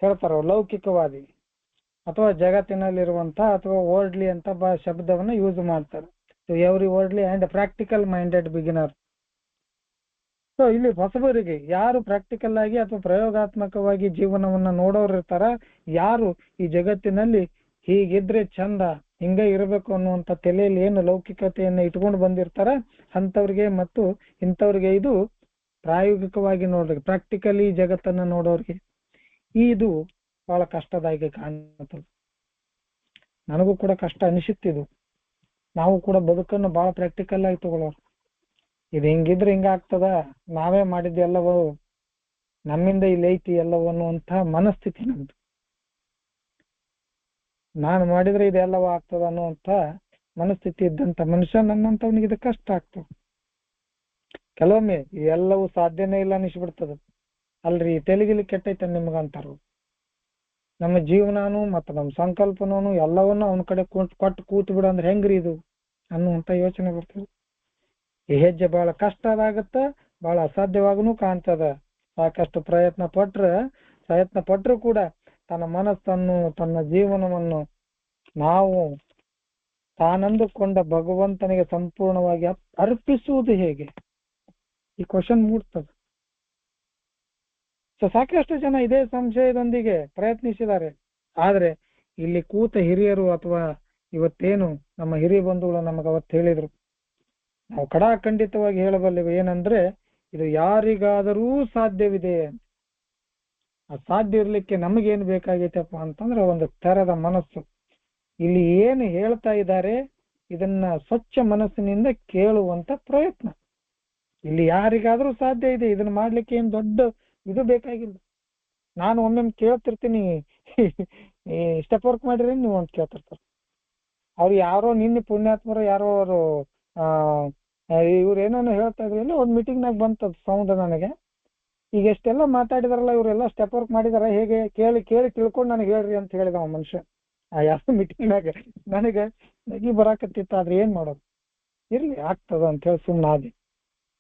ಹೇಳ್ತಾರ ಲೌಕಿಕವಾದಿ ಅಥವಾ ಜಗತ್ತಿನಲ್ಲಿರುವಂತ ಅಥವಾ ವರ್ಲ್ಡ್ಲಿ ಅಂತ ಶಬ್ದವನ್ನ ಯೂಸ್ ಮಾಡ್ತಾರೆ. Every worldly and practical minded beginner. So ಇಲ್ಲಿ ಹೊಸಬರಿಗೆ, ಯಾರು ಪ್ರಾಕ್ಟಿಕಲ್ ಆಗಿ ಅಥವಾ ಪ್ರಯೋಗಾತ್ಮಕವಾಗಿ ಜೀವನವನ್ನ ನೋಡೋರು ಇರ್ತಾರ, ಯಾರು ಈ ಜಗತ್ತಿನಲ್ಲಿ ಹೀಗಿದ್ರೆ ಚಂದ, ಹಿಂಗ ಇರಬೇಕು ಅನ್ನುವಂತ ತಲೆಯಲ್ಲಿ ಏನು ಲೌಕಿಕತೆಯನ್ನ ಇಟ್ಕೊಂಡು ಬಂದಿರ್ತಾರ, ಅಂತವ್ರಿಗೆ ಮತ್ತು ಇಂಥವ್ರಿಗೆ ಇದು ಪ್ರಾಯೋಗಿಕವಾಗಿ ನೋಡ್ರಿ, ಪ್ರಾಕ್ಟಿಕಲಿ ಜಗತ್ತನ್ನ ನೋಡೋರಿಗೆ ಇದು ಬಹಳ ಕಷ್ಟದಾಯಕ ಕಾಣುತ್ತದೆ. ನನಗೂ ಕೂಡ ಕಷ್ಟ ಅನಿಸುತ್ತಿದ್ದು. ನಾವು ಕೂಡ ಬದುಕನ್ನು ಬಹಳ ಪ್ರಾಕ್ಟಿಕಲ್ ಆಗಿ ತಗೊಳ್ಳೋರು. ಇದು ಹಿಂಗಿದ್ರೆ ಹಿಂಗ ಆಗ್ತದ, ನಾವೇ ಮಾಡಿದ್ದ ಎಲ್ಲವೂ, ನಮ್ಮಿಂದ ಇಲ್ಲಿ ಐತಿ ಎಲ್ಲವೂ ಅನ್ನುವಂತ ಮನಸ್ಥಿತಿ ನಮ್ದು. ನಾನು ಮಾಡಿದ್ರೆ ಇದೆಲ್ಲವೂ ಆಗ್ತದ ಅನ್ನುವಂತ ಮನಸ್ಥಿತಿ ಇದ್ದಂತ ಮನುಷ್ಯ ನನ್ನಂತವನಿಗೆ ಇದು ಕಷ್ಟ ಆಗ್ತದೆ. ಕೆಲವೊಮ್ಮೆ ಎಲ್ಲವೂ ಸಾಧ್ಯನೇ ಇಲ್ಲ ಅನಿಸ್ಬಿಡ್ತದ. ಅಲ್ರಿ ತೆಲಿಗಿಲಿ ಕೆಟ್ಟೈತೆ ನಿಮ್ಗಂತಾರ. ನಮ್ಮ ಜೀವನಾನು ಮತ್ತು ನಮ್ಮ ಸಂಕಲ್ಪನೂ ಎಲ್ಲವನ್ನೂ ಅವನ ಕಡೆ ಕೊಟ್ಟು ಕೂತು ಬಿಡ ಅಂದ್ರೆ ಹೆಂಗ್ರಿ ಇದು ಅನ್ನುವಂತ ಯೋಚನೆ ಬರ್ತದೆ. ಈ ಹೆಜ್ಜೆ ಬಹಳ ಕಷ್ಟದಾಗತ್ತ, ಬಹಳ ಅಸಾಧ್ಯವಾಗೂ ಕಾಣ್ತದ. ಸಾಕಷ್ಟು ಪ್ರಯತ್ನ ಪಟ್ರು ಕೂಡ ತನ್ನ ಮನಸ್ಸನ್ನು, ತನ್ನ ಜೀವನವನ್ನು ನಾವು ತಾನಂದುಕೊಂಡ ಭಗವಂತನಿಗೆ ಸಂಪೂರ್ಣವಾಗಿ ಅರ್ಪಿಸುವುದು ಹೇಗೆ? ಈ ಕ್ವಶನ್ ಮೂಡ್ತದೆ. ಸೊ ಸಾಕಷ್ಟು ಜನ ಇದೇ ಸಂಶಯದೊಂದಿಗೆ ಪ್ರಯತ್ನಿಸಿದ್ದಾರೆ. ಆದ್ರೆ ಇಲ್ಲಿ ಕೂತ ಹಿರಿಯರು ಅಥವಾ ಇವತ್ತೇನು ನಮ್ಮ ಹಿರಿಯ ಬಂಧುಗಳು ನಮಗೆ ಅವತ್ತು ಹೇಳಿದ್ರು, ನಾವು ಖಡಾಖಂಡಿತವಾಗಿ ಹೇಳಬಲ್ಲೆವು ಏನಂದ್ರೆ ಇದು ಯಾರಿಗಾದರೂ ಸಾಧ್ಯವಿದೆ. ಆ ಸಾಧ್ಯ ಇರ್ಲಿಕ್ಕೆ ನಮಗೇನು ಬೇಕಾಗೈತಪ್ಪ ಅಂತಂದ್ರೆ ಒಂದು ತೆರೆದ ಮನಸ್ಸು. ಇಲ್ಲಿ ಏನು ಹೇಳ್ತಾ ಇದ್ದಾರೆ ಇದನ್ನ ಸ್ವಚ್ಛ ಮನಸ್ಸಿನಿಂದ ಕೇಳುವಂತ ಪ್ರಯತ್ನ. ಇಲ್ಲಿ ಯಾರಿಗಾದ್ರೂ ಸಾಧ್ಯ ಇದೆ, ಇದನ್ನ ಮಾಡ್ಲಿಕ್ಕೆ ಏನ್ ದೊಡ್ಡ ಇದು ಬೇಕಾಗಿಲ್ಲ. ನಾನು ಒಮ್ಮೊಮ್ಮೆ ಕೇಳ್ತಿರ್ತೀನಿ, ಸ್ಟೆಪ್ ವರ್ಕ್ ಮಾಡಿರಿ ನೀವು ಅಂತ ಕೇಳ್ತಿರ್ತಾರೆ. ಅವ್ರು ಯಾರೋ ನಿನ್ನೆ ಪುಣ್ಯಾತ್ಮರು ಯಾರೋ ಅವರು ಇವ್ರು ಏನೋ ಹೇಳ್ತಾ ಇದ್ರಲ್ಲ, ಒಂದ್ ಮೀಟಿಂಗ್ನಾಗ ಬಂತದ್ ಸೌಂಡ್ ನನಗೆ. ಈಗ ಎಷ್ಟೆಲ್ಲ ಮಾತಾಡಿದಾರಲ್ಲ ಇವರೆಲ್ಲ ಸ್ಟೆಪ್ ವರ್ಕ್ ಮಾಡಿದಾರ ಹೇಗೆ ಕೇಳಿ ಕೇಳಿ ತಿಳ್ಕೊಂಡು ನನಗೆ ಹೇಳ್ರಿ ಅಂತ ಹೇಳಿದ ಅವ ಮನುಷ್ಯ. ಆ ಯಾವ ಮೀಟಿಂಗ್ನಾಗ ನನಗೆ ನಗಿ ಬರಾಕತ್ತಿತ್ತ, ಆದ್ರೆ ಏನ್ ಮಾಡೋದು, ಇರ್ಲಿ ಆಗ್ತದ ಅಂತ ಹೇಳಿ ಸುಮ್ಮನಾದೆ.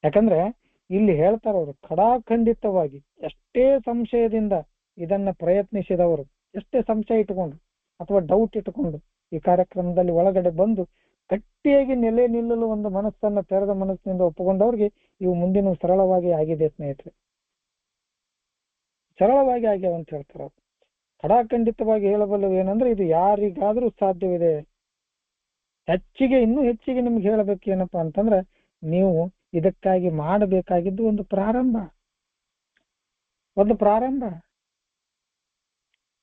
ಯಾಕಂದ್ರೆ ಇಲ್ಲಿ ಹೇಳ್ತಾರ ಅವರು ಖಡಾಖಂಡಿತವಾಗಿ ಎಷ್ಟೇ ಸಂಶಯದಿಂದ ಇದನ್ನ ಪ್ರಯತ್ನಿಸಿದವರು, ಎಷ್ಟೇ ಸಂಶಯ ಇಟ್ಟುಕೊಂಡು ಅಥವಾ ಡೌಟ್ ಇಟ್ಟುಕೊಂಡು ಈ ಕಾರ್ಯಕ್ರಮದಲ್ಲಿ ಒಳಗಡೆ ಬಂದು ಗಟ್ಟಿಯಾಗಿ ನೆಲೆ ನಿಲ್ಲಲು ಒಂದು ಮನಸ್ಸನ್ನ ತೆರೆದ ಮನಸ್ಸಿನಿಂದ ಒಪ್ಪಿಕೊಂಡವ್ರಿಗೆ ಇವು ಮುಂದಿನ ಸರಳವಾಗಿ ಆಗಿದೆ ಸ್ನೇಹಿತರೆ, ಸರಳವಾಗಿ ಆಗ್ಯಾವ ಅಂತ ಹೇಳ್ತಾರ ಅವ್ರು. ಖಡಾಖಂಡಿತವಾಗಿ ಹೇಳಬಲ್ಲವು ಏನಂದ್ರೆ ಇದು ಯಾರಿಗಾದ್ರೂ ಸಾಧ್ಯವಿದೆ. ಹೆಚ್ಚಿಗೆ ಇನ್ನೂ ಹೆಚ್ಚಿಗೆ ನಿಮ್ಗೆ ಹೇಳಬೇಕು ಏನಪ್ಪಾ ಅಂತಂದ್ರೆ, ನೀವು ಇದಕ್ಕಾಗಿ ಮಾಡಬೇಕಾಗಿದ್ದು ಒಂದು ಪ್ರಾರಂಭ.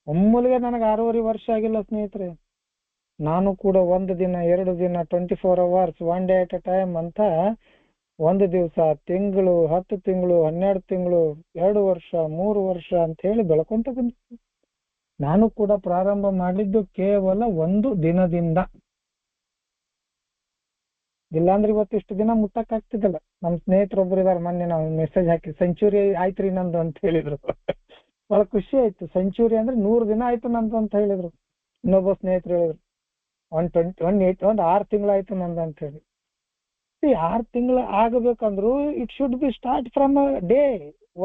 ಒಮ್ಮೆಲೆ ನನಗೆ 6.5 ವರ್ಷ ಆಗಿಲ್ಲ ಸ್ನೇಹಿತರೆ. ನಾನು ಕೂಡ 1 ದಿನ 2 ದಿನ 24 hours 1 day at a time ಅಂತ 1 ದಿವಸ, ತಿಂಗಳು, 10 ತಿಂಗಳು, 12 ತಿಂಗಳು, 2 ವರ್ಷ, 3 ವರ್ಷ ಅಂತ ಹೇಳಿ ಬೆಳ್ಕೊಂತ ಬಂದಿದ್ದೆ. ನಾನು ಕೂಡ ಪ್ರಾರಂಭ ಮಾಡಿದ್ದು ಕೇವಲ 1 ದಿನದಿಂದ. ಇಲ್ಲಾಂದ್ರೆ ಇವತ್ತು ಇಷ್ಟು ದಿನ ಮುಟ್ಟಕ್ ಆಗ್ತಿದ್ದಲ್ಲ. ನಮ್ ಸ್ನೇಹಿತರೊಬ್ರು ಇದಾರೆ, ಮೊನ್ನೆ ನಾವು ಮೆಸೇಜ್ ಹಾಕಿ ಸೆಂಚುರಿ ಆಯ್ತ್ರಿ ನಂದು ಅಂತ ಹೇಳಿದ್ರು. ಬಹಳ ಖುಷಿ ಆಯ್ತು. ಸೆಂಚುರಿ ಅಂದ್ರೆ 100 ದಿನ ಆಯ್ತು ನಂದು ಅಂತ ಹೇಳಿದ್ರು. ಇನ್ನೊಬ್ಬ ಸ್ನೇಹಿತರು ಹೇಳಿದ್ರು 6 ತಿಂಗಳಾಯ್ತು ನಂದು ಅಂತ ಹೇಳಿ. 6 ತಿಂಗಳು ಆಗಬೇಕಂದ್ರು it should be start from day.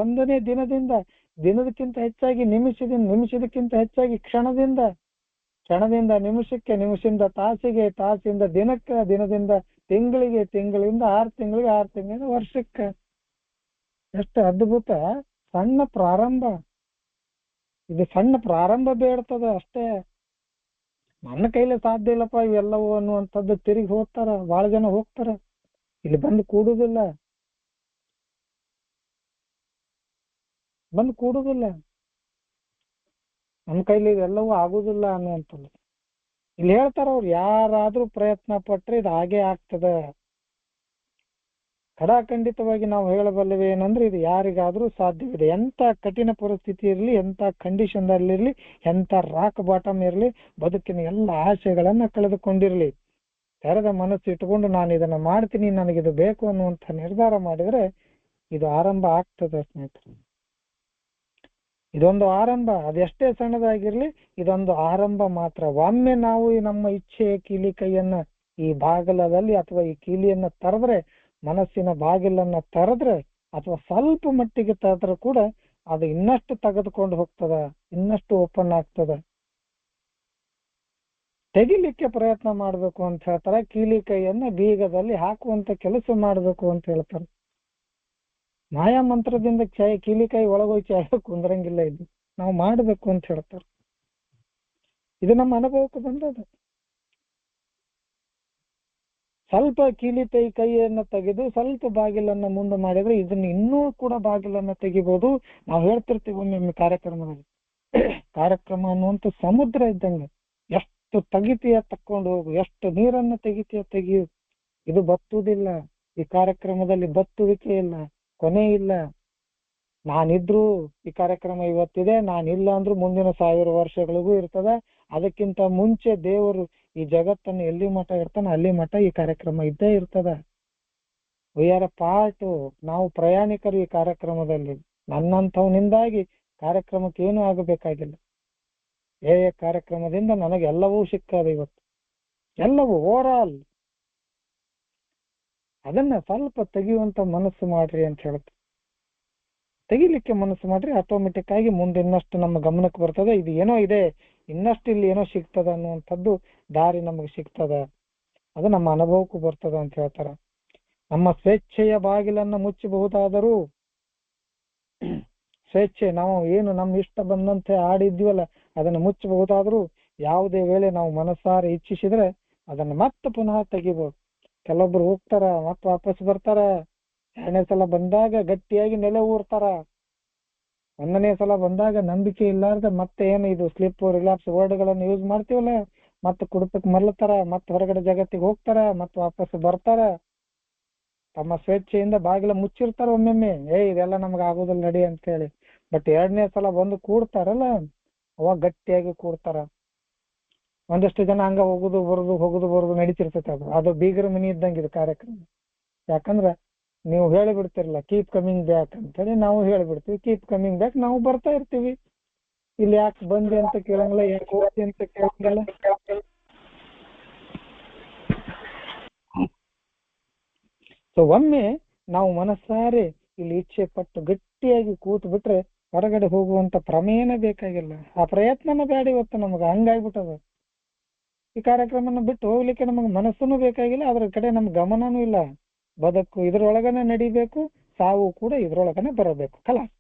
1ನೇ ದಿನದಿಂದ, ದಿನದಕ್ಕಿಂತ ಹೆಚ್ಚಾಗಿ ನಿಮಿಷದಕ್ಕಿಂತ ಹೆಚ್ಚಾಗಿ ಕ್ಷಣದಿಂದ ನಿಮಿಷಕ್ಕೆ, ನಿಮಿಷದಿಂದ ತಾಸಿಗೆ, ತಾಸಿಂದ ದಿನಕ್ಕೆ, ದಿನದಿಂದ ತಿಂಗಳಿಗೆ, ತಿಂಗಳಿಂದ 6 ತಿಂಗಳಿಗೆ, 6 ತಿಂಗಳಿಂದ ವರ್ಷಕ್ಕೆ. ಎಷ್ಟು ಅದ್ಭುತ ಸಣ್ಣ ಪ್ರಾರಂಭ. ಇದು ಸಣ್ಣ ಪ್ರಾರಂಭ ಬೇಡ್ತದ ಅಷ್ಟೇ. ನನ್ನ ಕೈಲಿ ಸಾಧ್ಯ ಇಲ್ಲಪ್ಪ ಇವೆಲ್ಲವೂ ಅನ್ನುವಂಥದ್ದು ತಿರುಗಿ ಹೋಗ್ತಾರ, ಬಹಳ ಜನ ಹೋಗ್ತಾರ, ಇಲ್ಲಿ ಬಂದು ಕೂಡುದಿಲ್ಲ. ನಮ್ಮ ಕೈಲಿ ಇವೆಲ್ಲವೂ ಆಗುದಿಲ್ಲ ಅನ್ನುವಂಥದ್ದು ಇಲ್ಲಿ ಹೇಳ್ತಾರ ಅವ್ರು. ಯಾರಾದ್ರೂ ಪ್ರಯತ್ನ ಪಟ್ರೆ ಇದು ಹಾಗೆ ಆಗ್ತದ. ಖಡಾಖಂಡಿತವಾಗಿ ನಾವು ಹೇಳಬಲ್ಲವೇ ಏನಂದ್ರೆ ಇದು ಯಾರಿಗಾದ್ರೂ ಸಾಧ್ಯವಿದೆ. ಎಂತ ಕಠಿಣ ಪರಿಸ್ಥಿತಿ ಇರಲಿ, ಎಂತ ಕಂಡೀಷನ್ದಲ್ಲಿರ್ಲಿ, ಎಂತ ರಾಕ್ ಬಾಟಮ್ ಇರಲಿ, ಬದುಕಿನ ಎಲ್ಲ ಆಶೆಗಳನ್ನ ಕಳೆದುಕೊಂಡಿರ್ಲಿ, ತೆರೆದ ಮನಸ್ಸು ಇಟ್ಕೊಂಡು ನಾನು ಇದನ್ನ ಮಾಡ್ತೀನಿ, ನನಗಿದು ಬೇಕು ಅನ್ನುವಂಥ ನಿರ್ಧಾರ ಮಾಡಿದ್ರೆ ಇದು ಆರಂಭ ಆಗ್ತದೆ ಸ್ನೇಹಿತರೆ. ಇದೊಂದು ಆರಂಭ, ಅದೆಷ್ಟೇ ಸಣ್ಣದಾಗಿರ್ಲಿ ಇದೊಂದು ಆರಂಭ ಮಾತ್ರ. ಒಮ್ಮೆ ನಾವು ನಮ್ಮ ಇಚ್ಛೆಯ ಕೀಲಿ ಕೈಯನ್ನ ಈ ಬಾಗಿಲದಲ್ಲಿ ಅಥವಾ ಈ ಕೀಲಿಯನ್ನ ತರದ್ರೆ, ಮನಸ್ಸಿನ ಬಾಗಿಲನ್ನ ತರದ್ರೆ ಅಥವಾ ಸ್ವಲ್ಪ ಮಟ್ಟಿಗೆ ತೆರೆದ್ರೆ ಕೂಡ ಅದು ಇನ್ನಷ್ಟು ತೆಗೆದುಕೊಂಡು ಹೋಗ್ತದ, ಇನ್ನಷ್ಟು ಓಪನ್ ಆಗ್ತದ. ತೆಗಿಲಿಕ್ಕೆ ಪ್ರಯತ್ನ ಮಾಡ್ಬೇಕು ಅಂತ ಹೇಳ್ತಾರೆ. ಕೀಲಿ ಕೈಯನ್ನ ಬೀಗದಲ್ಲಿ ಹಾಕುವಂತ ಕೆಲಸ ಮಾಡ್ಬೇಕು ಅಂತ ಹೇಳ್ತಾರೆ. ಮಾಯಾ ಮಂತ್ರದಿಂದ ಕೀಲಿ ಕೈ ಒಳಗೋಗಿ ಚಾಯ ಕುಂದ್ರಂಗಿಲ್ಲ. ಇದು ನಾವು ಮಾಡ್ಬೇಕು ಅಂತ ಹೇಳ್ತಾರೆ. ಇದು ನಮ್ಮ ಅನುಭವಕ್ಕೆ ಬಂದದ. ಸ್ವಲ್ಪ ಕೈಯನ್ನು ತೆಗೆದು ಸ್ವಲ್ಪ ಬಾಗಿಲನ್ನ ಮುಂದೆ ಮಾಡಿದ್ರೆ ಇದನ್ನ ಇನ್ನೂ ಕೂಡ ಬಾಗಿಲನ್ನ ತೆಗಿಬಹುದು. ನಾವು ಹೇಳ್ತಿರ್ತೀವಿ ಒಮ್ಮೆ ಕಾರ್ಯಕ್ರಮದಲ್ಲಿ, ಕಾರ್ಯಕ್ರಮ ಅನ್ನುವಂಥ ಸಮುದ್ರ ಇದ್ದಂಗೆ. ಎಷ್ಟು ತೆಗಿತೀಯ ತಕ್ಕೊಂಡು ಹೋಗು, ಎಷ್ಟು ನೀರನ್ನ ತೆಗಿತೀಯ. ಇದು ಬತ್ತುವುದಿಲ್ಲ. ಈ ಕಾರ್ಯಕ್ರಮದಲ್ಲಿ ಬತ್ತುವಿಕೆ ಇಲ್ಲ, ಕೊನೆ ಇಲ್ಲ. ನಾನಿದ್ರು ಈ ಕಾರ್ಯಕ್ರಮ ಇವತ್ತಿದೆ, ನಾನಿಲ್ಲ ಅಂದ್ರೂ ಮುಂದಿನ 1000 ವರ್ಷಗಳಿಗೂ ಇರ್ತದ. ಅದಕ್ಕಿಂತ ಮುಂಚೆ ದೇವರು ಈ ಜಗತ್ತನ್ನು ಎಲ್ಲಿ ಮಠ ಇರ್ತಾನೆ ಅಲ್ಲಿ ಮಠ ಈ ಕಾರ್ಯಕ್ರಮ ಇದ್ದೇ ಇರ್ತದ. We are a part. ನಾವು ಪ್ರಯಾಣಿಕರು ಈ ಕಾರ್ಯಕ್ರಮದಲ್ಲಿ. ನನ್ನಂಥವನಿಂದಾಗಿ ಕಾರ್ಯಕ್ರಮಕ್ಕೆ ಏನೂ ಆಗಬೇಕಾಗಿಲ್ಲ. ಕಾರ್ಯಕ್ರಮದಿಂದ ನನಗೆ ಎಲ್ಲವೂ ಸಿಕ್ಕದ ಇವತ್ತು, ಎಲ್ಲವೂ ಓವರ್ ಆಲ್. ಅದನ್ನ ಸ್ವಲ್ಪ ತೆಗೆಯುವಂತ ಮನಸ್ಸು ಮಾಡ್ರಿ ಅಂತ ಹೇಳುತ್ತೆ. ತೆಗಿಲಿಕ್ಕೆ ಮನಸ್ಸು ಮಾಡ್ರಿ, ಆಟೋಮೆಟಿಕ್ ಆಗಿ ಮುಂದೆ ಇನ್ನಷ್ಟು ನಮ್ಮ ಗಮನಕ್ಕೆ ಬರ್ತದೆ. ಇದು ಏನೋ ಇದೆ, ಇನ್ನಷ್ಟು ಇಲ್ಲಿ ಏನೋ ಸಿಗ್ತದ ಅನ್ನುವಂಥದ್ದು ದಾರಿ ನಮಗೆ ಸಿಗ್ತದ. ಅದು ನಮ್ಮ ಅನುಭವಕ್ಕೂ ಬರ್ತದ ಅಂತ ಹೇಳ್ತಾರ. ನಮ್ಮ ಸ್ವೇಚ್ಛೆಯ ಬಾಗಿಲನ್ನ ಮುಚ್ಚಬಹುದಾದರೂ, ಸ್ವೇಚ್ಛೆ ನಾವು ಏನು ನಮ್ಮ ಇಷ್ಟ ಬಂದಂತೆ ಆಡಿದ್ವಲ್ಲ ಅದನ್ನು ಮುಚ್ಚಬಹುದಾದ್ರೂ ಯಾವುದೇ ವೇಳೆ ನಾವು ಮನಸ್ಸಾರೆ ಇಚ್ಛಿಸಿದ್ರೆ ಅದನ್ನ ಮತ್ತೆ ಪುನಃ ತೆಗಿಬಹುದು. ಕೆಲವೊಬ್ರು ಹೋಗ್ತಾರ ಮತ್ತೆ ವಾಪಸ್ ಬರ್ತಾರ. 2ನೇ ಸಲ ಬಂದಾಗ ಗಟ್ಟಿಯಾಗಿ ನೆಲೆ ಊರ್ತಾರ. 1ನೇ ಸಲ ಬಂದಾಗ ನಂಬಿಕೆ ಇಲ್ಲಾರ್ದ ಮತ್ತೆ ಏನು ಇದು ಸ್ಲಿಪ್ ರಿಲ್ಯಾಪ್ಸ್ ವರ್ಡ್ಗಳನ್ನು ಯೂಸ್ ಮಾಡ್ತೀವಲ್ಲ, ಮತ್ತೆ ಕುಡಿತಕ್ಕೆ ಮರಳ್ತಾರ, ಮತ್ತೆ ಹೊರಗಡೆ ಜಗತ್ತಿಗೆ ಹೋಗ್ತಾರ, ಮತ್ತೆ ವಾಪಸ್ ಬರ್ತಾರ. ತಮ್ಮ ಸ್ವೇಚ್ಛೆಯಿಂದ ಬಾಗಿಲ ಮುಚ್ಚಿರ್ತಾರ ಒಮ್ಮೊಮ್ಮೆ, ಇದೆಲ್ಲ ನಮ್ಗೆ ಆಗೋದಿಲ್ಲ ನಡಿ ಅಂತ ಹೇಳಿ. ಬಟ್ 2ನೇ ಸಲ ಬಂದು ಕೂಡ್ತಾರಲ್ಲ, ಅವಾಗ ಗಟ್ಟಿಯಾಗಿ ಕೂಡ್ತಾರ. ಒಂದಷ್ಟು ಜನ ಹಂಗ ಹೋಗುದು ಬರುದು ನಡೀತಿರ್ತೈತೆ. ಅದು ಬೀಗರ ಮನಿ ಇದ್ದಂಗೆ ಇದು ಕಾರ್ಯಕ್ರಮ. ಯಾಕಂದ್ರ ನೀವು ಹೇಳಿಬಿಡ್ತಿರಲ್ಲ ಕೀಪ್ ಕಮಿಂಗ್ ಬ್ಯಾಕ್ ಅಂತೇಳಿ, ನಾವು ಹೇಳಿಬಿಡ್ತೀವಿ ಕೀಪ್ ಕಮಿಂಗ್ ಬ್ಯಾಕ್. ನಾವು ಬರ್ತಾ ಇರ್ತೀವಿ. ಇಲ್ಲಿ ಯಾಕೆ ಬಂದೆ ಅಂತ ಕೇಳಂಗಿಲ್ಲ, ಯಾಕೆ ಹೋಗ್ತಿ ಅಂತ ಕೇಳಂಗಿಲ್ಲ. ಸೊ ಒಮ್ಮೆ ನಾವು ಮನಸ್ಸಾರೆ ಇಲ್ಲಿ ಇಚ್ಛೆ ಪಟ್ಟು ಗಟ್ಟಿಯಾಗಿ ಕೂತು ಬಿಟ್ರೆ ಹೊರಗಡೆ ಹೋಗುವಂತ ಪ್ರಮೇಯನ ಬೇಕಾಗಿಲ್ಲ, ಆ ಪ್ರಯತ್ನನ ಬೇಡ ಇವತ್ತು ನಮ್ಗೆ. ಹಂಗಾಗ್ಬಿಟ್ಟದ. ಈ ಕಾರ್ಯಕ್ರಮನ ಬಿಟ್ಟು ಹೋಗ್ಲಿಕ್ಕೆ ನಮಗೆ ಮನಸ್ಸನ್ನು ಬೇಕಾಗಿಲ್ಲ, ಅದ್ರ ಕಡೆ ನಮ್ ಗಮನನೂ ಇಲ್ಲ. ಬದುಕು ಇದ್ರೊಳಗನೆ ನಡಿಬೇಕು, ಸಾವು ಕೂಡ ಇದ್ರೊಳಗನೆ ಬರಬೇಕು. ಕಲಾಸ್.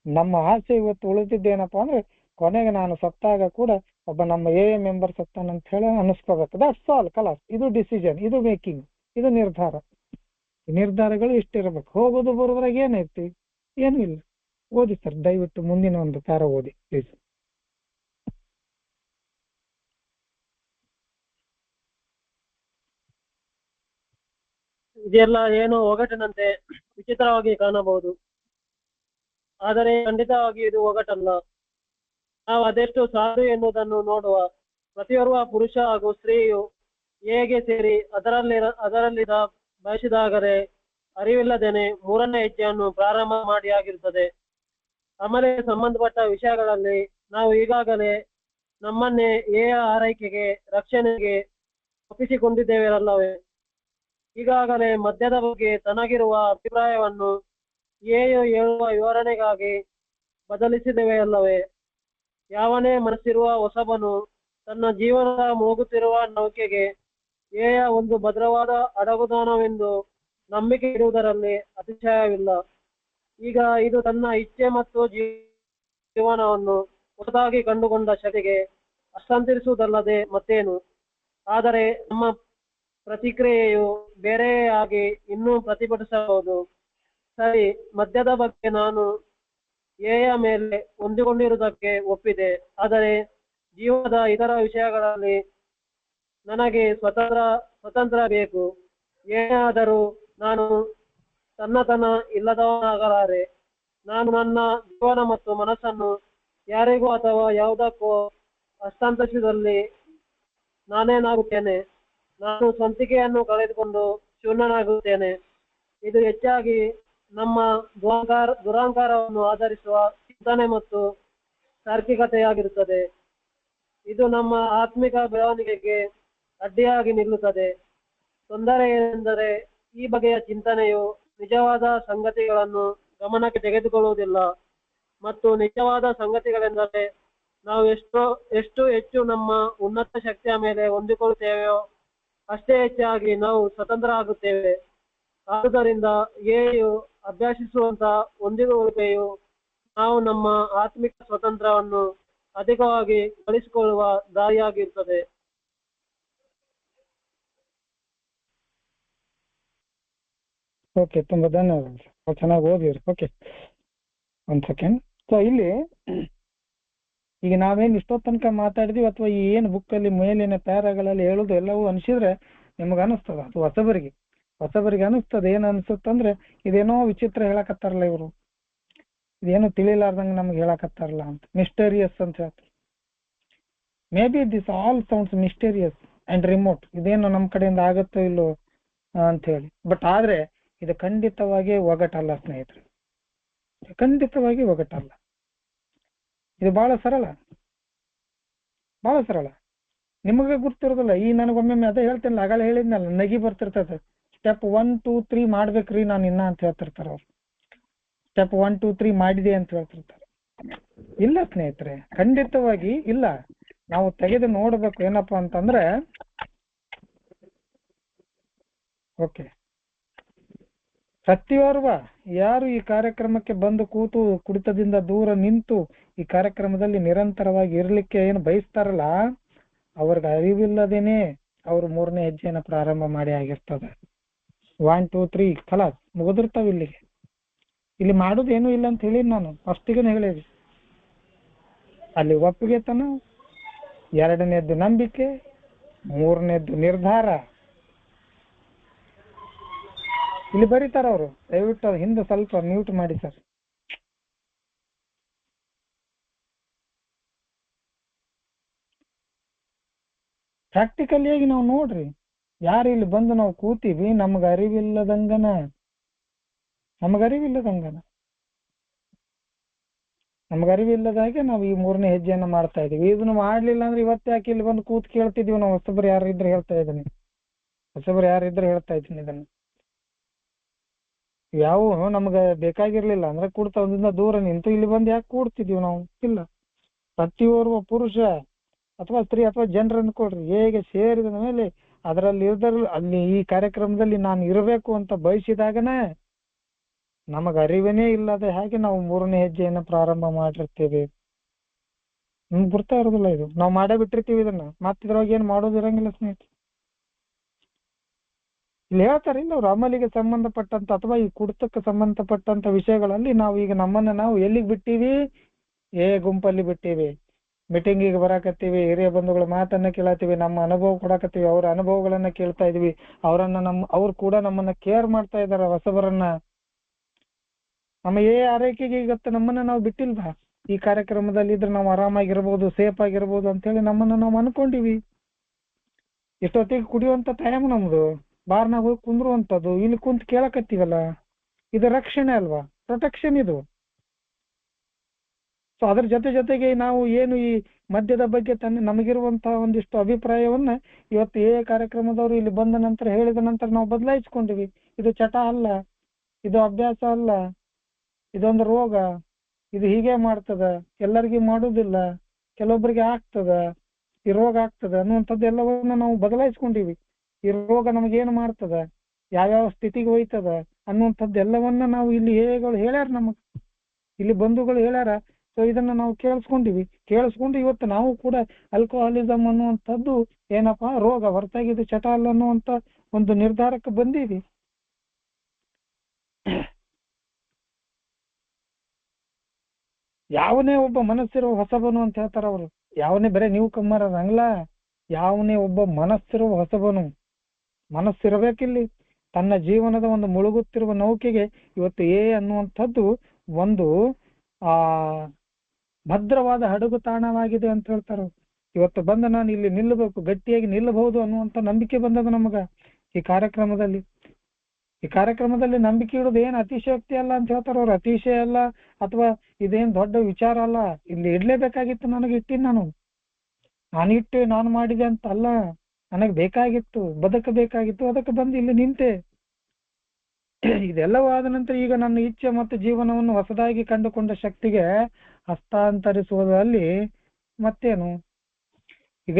ನಮ್ಮ ಆಸೆ ಇವತ್ತು ಉಳಿದಿದ್ದೇನಪ್ಪಾ ಅಂದ್ರೆ ಕೊನೆಗೆ ನಾನು ಸತ್ತಾಗ ಕೂಡ ಒಬ್ಬ ನಮ್ಮ ಎ ಮೆಂಬರ್ ಸತ್ತಾನಂತ ಹೇಳಿ ಅನಿಸ್ಕೋಬೇಕು. That's all. ಕಲಾಸ್. ಇದು ಡಿಸಿಷನ್, ಇದು ಮೇಕಿಂಗ್, ಇದು ನಿರ್ಧಾರ. ನಿರ್ಧಾರಗಳು ಇಷ್ಟಿರ್ಬೇಕು. ಹೋಗೋದು ಬರೋದ್ರಾಗ ಏನೈತಿ? ಏನು ಇಲ್ಲ. ಓದಿ ಸರ್ ದಯವಿಟ್ಟು ಮುಂದಿನ ಒಂದು ಪ್ಯಾರ ಓದಿ ಪ್ಲೀಸ್. ಇದೆಲ್ಲ ಏನೋ ಒಗಟಿನಂತೆ ವಿಚಿತ್ರವಾಗಿ ಕಾಣಬಹುದು, ಆದರೆ ಖಂಡಿತವಾಗಿ ಇದು ಒಗಟಲ್ಲ. ನಾವು ಅದೆಷ್ಟು ಸಾಧು ಎನ್ನುವುದನ್ನು ನೋಡುವ. ಪ್ರತಿಯೋರ್ವ ಪುರುಷ ಹಾಗೂ ಸ್ತ್ರೀಯು ಹೇಗೆ ಸೇರಿ ಅದರಲ್ಲಿದ ಬಯಸಿದಾಗಲೇ ಅರಿವಿಲ್ಲದೇನೆ 3ನೇ ಹೆಜ್ಜೆಯನ್ನು ಪ್ರಾರಂಭ ಮಾಡಿ ಆಗಿರುತ್ತದೆ. ಆಮೇಲೆ ಸಂಬಂಧಪಟ್ಟ ವಿಷಯಗಳಲ್ಲಿ ನಾವು ಈಗಾಗಲೇ ನಮ್ಮನ್ನೇ ಆರೈಕೆಗೆ ರಕ್ಷಣೆಗೆ ಒಪ್ಪಿಸಿಕೊಂಡಿದ್ದೇವೆ ಅಲ್ಲವೇ? ಈಗಾಗಲೇ ಮದ್ಯದ ಬಗ್ಗೆ ತನಗಿರುವ ಅಭಿಪ್ರಾಯವನ್ನು ಹೇಳುವ ವಿವರಣೆಗಾಗಿ ಬದಲಿಸಿದ್ದೇವೆ ಅಲ್ಲವೇ? ಯಾವನೇ ಮನಸ್ಸಿರುವ ಹೊಸಬನು ತನ್ನ ಜೀವನದ ಹೋಗುತ್ತಿರುವ ನೌಕೆಗೆ ಒಂದು ಭದ್ರವಾದ ಅಡಗುದಾಣವೆಂದು ನಂಬಿಕೆ ಇಡುವುದರಲ್ಲಿ ಅತಿಶಯವಿಲ್ಲ. ಈಗ ಇದು ತನ್ನ ಇಚ್ಛೆ ಮತ್ತು ಜೀವನವನ್ನು ಹೊಸದಾಗಿ ಕಂಡುಕೊಂಡ ಶಕ್ತಿಗೆ ಹಸ್ತಾಂತರಿಸುವುದಲ್ಲದೆ ಮತ್ತೇನು. ಆದರೆ ನಮ್ಮ ಪ್ರತಿಕ್ರಿಯೆಯು ಬೇರೆಯಾಗಿ ಇನ್ನೂ ಪ್ರತಿಭಟಿಸಬಹುದು. ಸರಿ, ಮದ್ಯದ ಬಗ್ಗೆ ನಾನು ಮೇಲೆ ಹೊಂದಿಕೊಂಡಿರುವುದಕ್ಕೆ ಒಪ್ಪಿದೆ, ಆದರೆ ಜೀವನದ ಇತರ ವಿಷಯಗಳಲ್ಲಿ ನನಗೆ ಸ್ವತಂತ್ರ ಬೇಕು. ಏನಾದರೂ ನಾನು ತನ್ನತನ ಇಲ್ಲದವನಾಗಲಾರೆ. ನಾನು ನನ್ನ ಜೀವನ ಮತ್ತು ಮನಸ್ಸನ್ನು ಯಾರಿಗೂ ಅಥವಾ ಯಾವುದಕ್ಕೂ ಹಸ್ತಾಂತರಿಸಿದಲ್ಲಿ ನಾನೇನಾಗುತ್ತೇನೆ. ನಾನು ಸ್ವಂತಿಕೆಯನ್ನು ಕಳೆದುಕೊಂಡು ಶೂನ್ಯನಾಗುತ್ತೇನೆ. ಇದು ಹೆಚ್ಚಾಗಿ ನಮ್ಮ ದುರಹಂಕಾರವನ್ನು ಆಧರಿಸುವ ಚಿಂತನೆ ಮತ್ತು ತಾರ್ಕಿಕತೆಯಾಗಿರುತ್ತದೆ. ಇದು ನಮ್ಮ ಆತ್ಮಿಕ ಬೆಳವಣಿಗೆಗೆ ಅಡ್ಡಿಯಾಗಿ ನಿಲ್ಲುತ್ತದೆ. ತೊಂದರೆ ಏನೆಂದರೆ ಈ ಬಗೆಯ ಚಿಂತನೆಯು ನಿಜವಾದ ಸಂಗತಿಗಳನ್ನು ಗಮನಕ್ಕೆ ತೆಗೆದುಕೊಳ್ಳುವುದಿಲ್ಲ. ಮತ್ತು ನಿಜವಾದ ಸಂಗತಿಗಳೆಂದರೆ ನಾವು ಎಷ್ಟು ಹೆಚ್ಚು ನಮ್ಮ ಉನ್ನತ ಶಕ್ತಿಯ ಮೇಲೆ ಹೊಂದಿಕೊಳ್ಳುತ್ತೇವೆಯೋ ಅಷ್ಟೇ ಹೆಚ್ಚಾಗಿ ನಾವು ಸ್ವತಂತ್ರ ಆಗುತ್ತೇವೆ. ಆದುದರಿಂದ ಅಭ್ಯಾಸಿಸುವಂತ ಹೊಂದಿಕೊಳ್ಳುವಿಕೆಯು ನಾವು ನಮ್ಮ ಆತ್ಮಿಕ ಸ್ವತಂತ್ರವನ್ನು ಅಧಿಕವಾಗಿ ಗಳಿಸಿಕೊಳ್ಳುವ ದಾರಿಯಾಗಿರುತ್ತದೆ. ಓಕೆ, ತುಂಬಾ ಧನ್ಯವಾದಗಳು. ಚೆನ್ನಾಗಿ ಓದಿರಿ. Okay, 1 second. ಸೊ ಇಲ್ಲಿ ಈಗ ನಾವೇನು ಇಷ್ಟೋ ತನಕ ಮಾತಾಡಿದ್ವಿ ಅಥವಾ ಈ ಏನು ಬುಕ್ಕಲ್ಲಿ ಮೇಲಿನ ಪ್ಯಾರಾಗಳಲ್ಲಿ ಹೇಳುದು ಎಲ್ಲವೂ ಅನಿಸಿದ್ರೆ ನಿಮ್ಗೆ ಅನಿಸ್ತದ, ಅದು ಹೊಸಬರಿಗೆ ಅನಿಸ್ತದೆ. ಏನು ಅನ್ಸುತ್ತಂದ್ರೆ ಇದೇನೋ ವಿಚಿತ್ರ ಹೇಳಕತ್ತಾರಲ್ಲ ಇವರು, ಇದೇನು ತಿಳಿಲಾರ್ದಂಗೆ ನಮ್ಗೆ ಹೇಳಕತ್ತಾರಲ್ಲ ಅಂತ, ಮಿಸ್ಟೀರಿಯಸ್ ಅಂತ ಹೇಳ್ತಾರೆ. May be this all sounds mysterious and remote. ಇದೇನು ನಮ್ಮ ಕಡೆಯಿಂದ ಆಗುತ್ತೋ ಇಲ್ಲೋ ಅಂತ ಹೇಳಿ. ಬಟ್ ಆದ್ರೆ ಇದು ಖಂಡಿತವಾಗಿ ಒಗಟಲ್ಲ ಸ್ನೇಹಿತರೆ, ಖಂಡಿತವಾಗಿ ಒಗಟಲ್ಲ. ಇದು ಬಹಳ ಸರಳ. ನಿಮಗೆ ಗುರ್ತಿರೋದಿಲ್ಲ. ಈ ನನಗೊಮ್ಮೆ ಅದೇ ಹೇಳ್ತೇನಲ್ಲ, ಆಗಲೇ ಹೇಳಿದ್ನಲ್ಲ, ನಗಿ ಬರ್ತಿರ್ತದೆ. ಸ್ಟೆಪ್ 1 2 3 ಮಾಡ್ಬೇಕ್ರಿ ನಾನು ಇನ್ನ ಅಂತ ಹೇಳ್ತಿರ್ತಾರ ಅವ್ರು. ಸ್ಟೆಪ್ 1 2 3 ಮಾಡಿದೆ ಅಂತ ಹೇಳ್ತಿರ್ತಾರೆ. ಇಲ್ಲ ಸ್ನೇಹಿತರೆ, ಖಂಡಿತವಾಗಿ ಇಲ್ಲ. ನಾವು ತೆಗೆದು ನೋಡ್ಬೇಕು. ಏನಪ್ಪಾ ಅಂತಂದ್ರೆ, ಓಕೆ, ಪ್ರತಿಯೋರ್ವ ಯಾರು ಈ ಕಾರ್ಯಕ್ರಮಕ್ಕೆ ಬಂದು ಕೂತು ಕುಡಿತದಿಂದ ದೂರ ನಿಂತು ಈ ಕಾರ್ಯಕ್ರಮದಲ್ಲಿ ನಿರಂತರವಾಗಿ ಇರ್ಲಿಕ್ಕೆ ಏನು ಬಯಸ್ತಾರಲ್ಲ ಅವ್ರಿಗೆ ಅರಿವಿಲ್ಲದೇನೆ ಅವ್ರು 3ನೇ ಹೆಜ್ಜೆಯನ್ನ ಪ್ರಾರಂಭ ಮಾಡಿ ಆಗಿರ್ತದೆ. 1 2 3 ಖಲಾಸ್ ಮುಗಿದಿರ್ತಾವ. ಇಲ್ಲಿ ಮಾಡೋದೇನು ಇಲ್ಲ ಅಂತ ಹೇಳಿ ನಾನು ಫಸ್ಟಿಗೆ ಹೇಳಿದ್ವಿ. ಅಲ್ಲಿ ಒಪ್ಪಿಗೆ ತನ, 2ನೇದ್ದು ನಂಬಿಕೆ, 3ನೇದ್ದು ನಿರ್ಧಾರ. ಇಲ್ಲಿ ಬರೀತಾರ ಅವರು. ದಯವಿಟ್ಟು ಹಿಂದೆ ಸ್ವಲ್ಪ ಮ್ಯೂಟ್ ಮಾಡಿ ಸರ್. ಪ್ರಾಕ್ಟಿಕಲಿಯಾಗಿ ನಾವು ನೋಡ್ರಿ, ಯಾರು ಇಲ್ಲಿ ಬಂದು ನಾವು ಕೂತೀವಿ ನಮ್ಗೆ ಅರಿವಿಲ್ಲದಂಗನ ನಮ್ಗರಿವಿಲ್ಲದಾಗೆ ನಾವು ಈ 3ನೇ ಹೆಜ್ಜೆಯನ್ನ ಮಾಡ್ತಾ ಇದೀವಿ. ಇದನ್ನ ಮಾಡ್ಲಿಲ್ಲ ಅಂದ್ರೆ ಇವತ್ತು ಯಾಕೆ ಇಲ್ಲಿ ಬಂದು ಕೂತ್ ಕೇಳ್ತಿದೀವಿ ನಾವು? ಹೊಸಬರು ಯಾರು ಇದ್ರೆ ಹೇಳ್ತಾ ಇದ್ದೀನಿ ಇದನ್ನ. ಯಾವ ನಮ್ಗೆ ಬೇಕಾಗಿರ್ಲಿಲ್ಲ ಅಂದ್ರೆ ಕೂಡ್ತದಿಂದ ದೂರ ನಿಂತು ಇಲ್ಲಿ ಬಂದು ಯಾಕೆ ಕೂಡ್ತಿದೀವಿ ನಾವು? ಇಲ್ಲ. ಪ್ರತಿಯೋರ್ವ ಪುರುಷ ಅಥವಾ ಸ್ತ್ರೀ ಅಥವಾ ಜನರನ್ನು ಕೊಡ್ರಿ, ಹೇಗೆ ಸೇರಿದ ಮೇಲೆ ಅದರಲ್ಲಿ ಅಲ್ಲಿ ಈ ಕಾರ್ಯಕ್ರಮದಲ್ಲಿ ನಾನು ಇರಬೇಕು ಅಂತ ಬಯಸಿದಾಗನೇ ನಮಗ ಅರಿವೇ ಇಲ್ಲದೆ ಹಾಗೆ ನಾವು 3ನೇ ಹೆಜ್ಜೆಯನ್ನ ಪ್ರಾರಂಭ ಮಾಡಿರ್ತೇವೆ. ನಿಮ್ಗೆ ಗುರ್ತಾ ಇರೋದಿಲ್ಲ ಇದು. ನಾವು ಮಾಡೇ ಬಿಟ್ಟಿರ್ತೀವಿ ಇದನ್ನ. ಮತ್ತಿದ್ರೊಳಗೆ ಏನ್ ಮಾಡೋದಿರಂಗಿಲ್ಲ ಸ್ನೇಹಿತರೆ. ಇಲ್ಲಿ ಹೇಳ್ತಾರಿಲ್ಲ ಅವ್ರು, ಅಮಲಿಗೆ ಸಂಬಂಧಪಟ್ಟಂತ ಅಥವಾ ಈ ಕುಡಿತಕ್ಕೆ ಸಂಬಂಧಪಟ್ಟಂತ ವಿಷಯಗಳಲ್ಲಿ ನಾವು ಈಗ ನಮ್ಮನ್ನ ನಾವು ಎಲ್ಲಿಗೆ ಬಿಟ್ಟಿವಿ? ಗುಂಪಲ್ಲಿ ಬಿಟ್ಟಿವಿ. ಮೀಟಿಂಗಿಗೆ ಬರಾಕತ್ತೀವಿ, ಹಿರಿಯ ಬಂಧುಗಳ ಮಾತನ್ನ ಕೇಳತ್ತೀವಿ, ನಮ್ಮ ಅನುಭವ ಕೊಡಕತ್ತೀವಿ, ಅವ್ರ ಅನುಭವಗಳನ್ನ ಕೇಳ್ತಾ ಇದೀವಿ. ಅವ್ರು ಕೂಡ ನಮ್ಮನ್ನ ಕೇರ್ ಮಾಡ್ತಾ ಇದಾರ. ಹೊಸಬರನ್ನ ನಮ್ಮ ಆರೈಕೆಗೆ ಇವತ್ತು ನಮ್ಮನ್ನ ನಾವು ಬಿಟ್ಟಿಲ್ವಾ? ಈ ಕಾರ್ಯಕ್ರಮದಲ್ಲಿ ಇದ್ರೆ ನಾವು ಆರಾಮಾಗಿರ್ಬೋದು, ಸೇಫ್ ಆಗಿರ್ಬೋದು ಅಂತ ಹೇಳಿ ನಮ್ಮನ್ನ ನಾವು ಅನ್ಕೊಂಡಿವಿ. ಇಷ್ಟೊತ್ತಿಗೆ ಕುಡಿಯುವಂತ ಟೈಮ್ ನಮ್ದು, ಬಾರ್ನಾಗ ಹೋಗಿ ಕುಂದ್ರುವಂತದ್ದು, ಇಲ್ಲಿ ಕುಂತ್ ಕೇಳಕತ್ತೀವಲ್ಲ, ಇದು ರಕ್ಷಣೆ ಅಲ್ವಾ? ಪ್ರೊಟೆಕ್ಷನ್ ಇದು. ಸೊ ಅದ್ರ ಜೊತೆಗೆ ನಾವು ಏನು ಈ ಮದ್ಯದ ಬಗ್ಗೆ ನಮಗಿರುವಂತಹ ಒಂದಿಷ್ಟು ಅಭಿಪ್ರಾಯವನ್ನ ಇವತ್ತು ಕಾರ್ಯಕ್ರಮದವರು ಇಲ್ಲಿ ಬಂದ ನಂತರ ಹೇಳಿದ ನಂತರ ನಾವು ಬದಲಾಯಿಸ್ಕೊಂಡಿವಿ. ಇದು ಚಟ ಅಲ್ಲ, ಇದು ಅಭ್ಯಾಸ ಅಲ್ಲ, ಇದೊಂದು ರೋಗ, ಇದು ಹೀಗೆ ಮಾಡ್ತದ, ಎಲ್ಲರಿಗೂ ಮಾಡುದಿಲ್ಲ, ಕೆಲವೊಬ್ಬರಿಗೆ ಆಗ್ತದ, ಈ ರೋಗ ಆಗ್ತದ ಅನ್ನುವಂಥದ್ದು ಎಲ್ಲವನ್ನ ನಾವು ಬದಲಾಯಿಸ್ಕೊಂಡಿವಿ. ಈ ರೋಗ ನಮಗೇನು ಮಾಡ್ತದ, ಯಾವ್ಯಾವ ಸ್ಥಿತಿಗೆ ಹೋಯ್ತದ ಅನ್ನುವಂಥದ್ದು ಎಲ್ಲವನ್ನ ನಾವು ಇಲ್ಲಿ ಹೇಳ್ಯಾರ, ನಮಗ್ ಇಲ್ಲಿ ಬಂಧುಗಳು ಹೇಳ್ಯಾರ. ಸೊ ಇದನ್ನ ನಾವು ಕೇಳಿಸ್ಕೊಂಡು ಇವತ್ತು ನಾವು ಕೂಡ ಆಲ್ಕೋಹಾಲಿಸಮ್ ಅನ್ನುವಂಥದ್ದು ಏನಪ್ಪಾ ರೋಗ ಹೊರತಾಗಿ ಇದು ಚಟ ಅಲ್ಲ ಅನ್ನುವಂತ ಒಂದು ನಿರ್ಧಾರಕ್ಕೆ ಬಂದೀವಿ. ಯಾವನೇ ಒಬ್ಬ ಮನಸ್ಸಿರುವ ಹೊಸಬನು ಅಂತ ಹೇಳ್ತಾರ ಅವರು. ಯಾವನೇ ಬರೇ ನೀವು ಕಮ್ಮರಂಗ್ಲ, ಯಾವನೇ ಒಬ್ಬ ಮನಸ್ಸಿರುವ ಹೊಸಬನು. ಮನಸ್ಸಿರಬೇಕಿಲ್ಲಿ. ತನ್ನ ಜೀವನದ ಒಂದು ಮುಳುಗುತ್ತಿರುವ ನೌಕೆಗೆ ಇವತ್ತು ಅನ್ನುವಂಥದ್ದು ಒಂದು ಭದ್ರವಾದ ಹಡಗು ತಾಣವಾಗಿದೆ ಅಂತ ಹೇಳ್ತಾರ. ಇವತ್ತು ಬಂದ ನಾನು ಇಲ್ಲಿ ನಿಲ್ಲಬೇಕು, ಗಟ್ಟಿಯಾಗಿ ನಿಲ್ಲಬಹುದು ಅನ್ನುವಂಥ ನಂಬಿಕೆ ಬಂದದ ನಮಗ. ಈ ಕಾರ್ಯಕ್ರಮದಲ್ಲಿ ನಂಬಿಕೆ ಇಡೋದು ಏನ್ ಅತಿಶಯೋಕ್ತಿ ಅಲ್ಲ ಅಂತ ಹೇಳ್ತಾರ ಅವ್ರು. ಅತಿಶಯ ಅಲ್ಲ ಅಥವಾ ಇದೇನ್ ದೊಡ್ಡ ವಿಚಾರ ಅಲ್ಲ. ಇಲ್ಲಿ ಇಡ್ಲೇಬೇಕಾಗಿತ್ತು, ನನಗೆ ಇಟ್ಟಿನಿ. ನಾನು ಮಾಡಿದೆ ಅಂತ ಅಲ್ಲ, ನನಗೆ ಬೇಕಾಗಿತ್ತು, ಬದುಕಬೇಕಾಗಿತ್ತು, ಅದಕ್ಕೆ ಬಂದು ಇಲ್ಲಿ ನಿಂತೆ. ಇದೆಲ್ಲವೂ ಆದ ನಂತರ ಈಗ ನನ್ನ ಇಚ್ಛೆ ಮತ್ತು ಜೀವನವನ್ನು ಹೊಸದಾಗಿ ಕಂಡುಕೊಂಡ ಶಕ್ತಿಗೆ ಹಸ್ತಾಂತರಿಸುವುದರಲ್ಲಿ ಮತ್ತೇನು? ಈಗ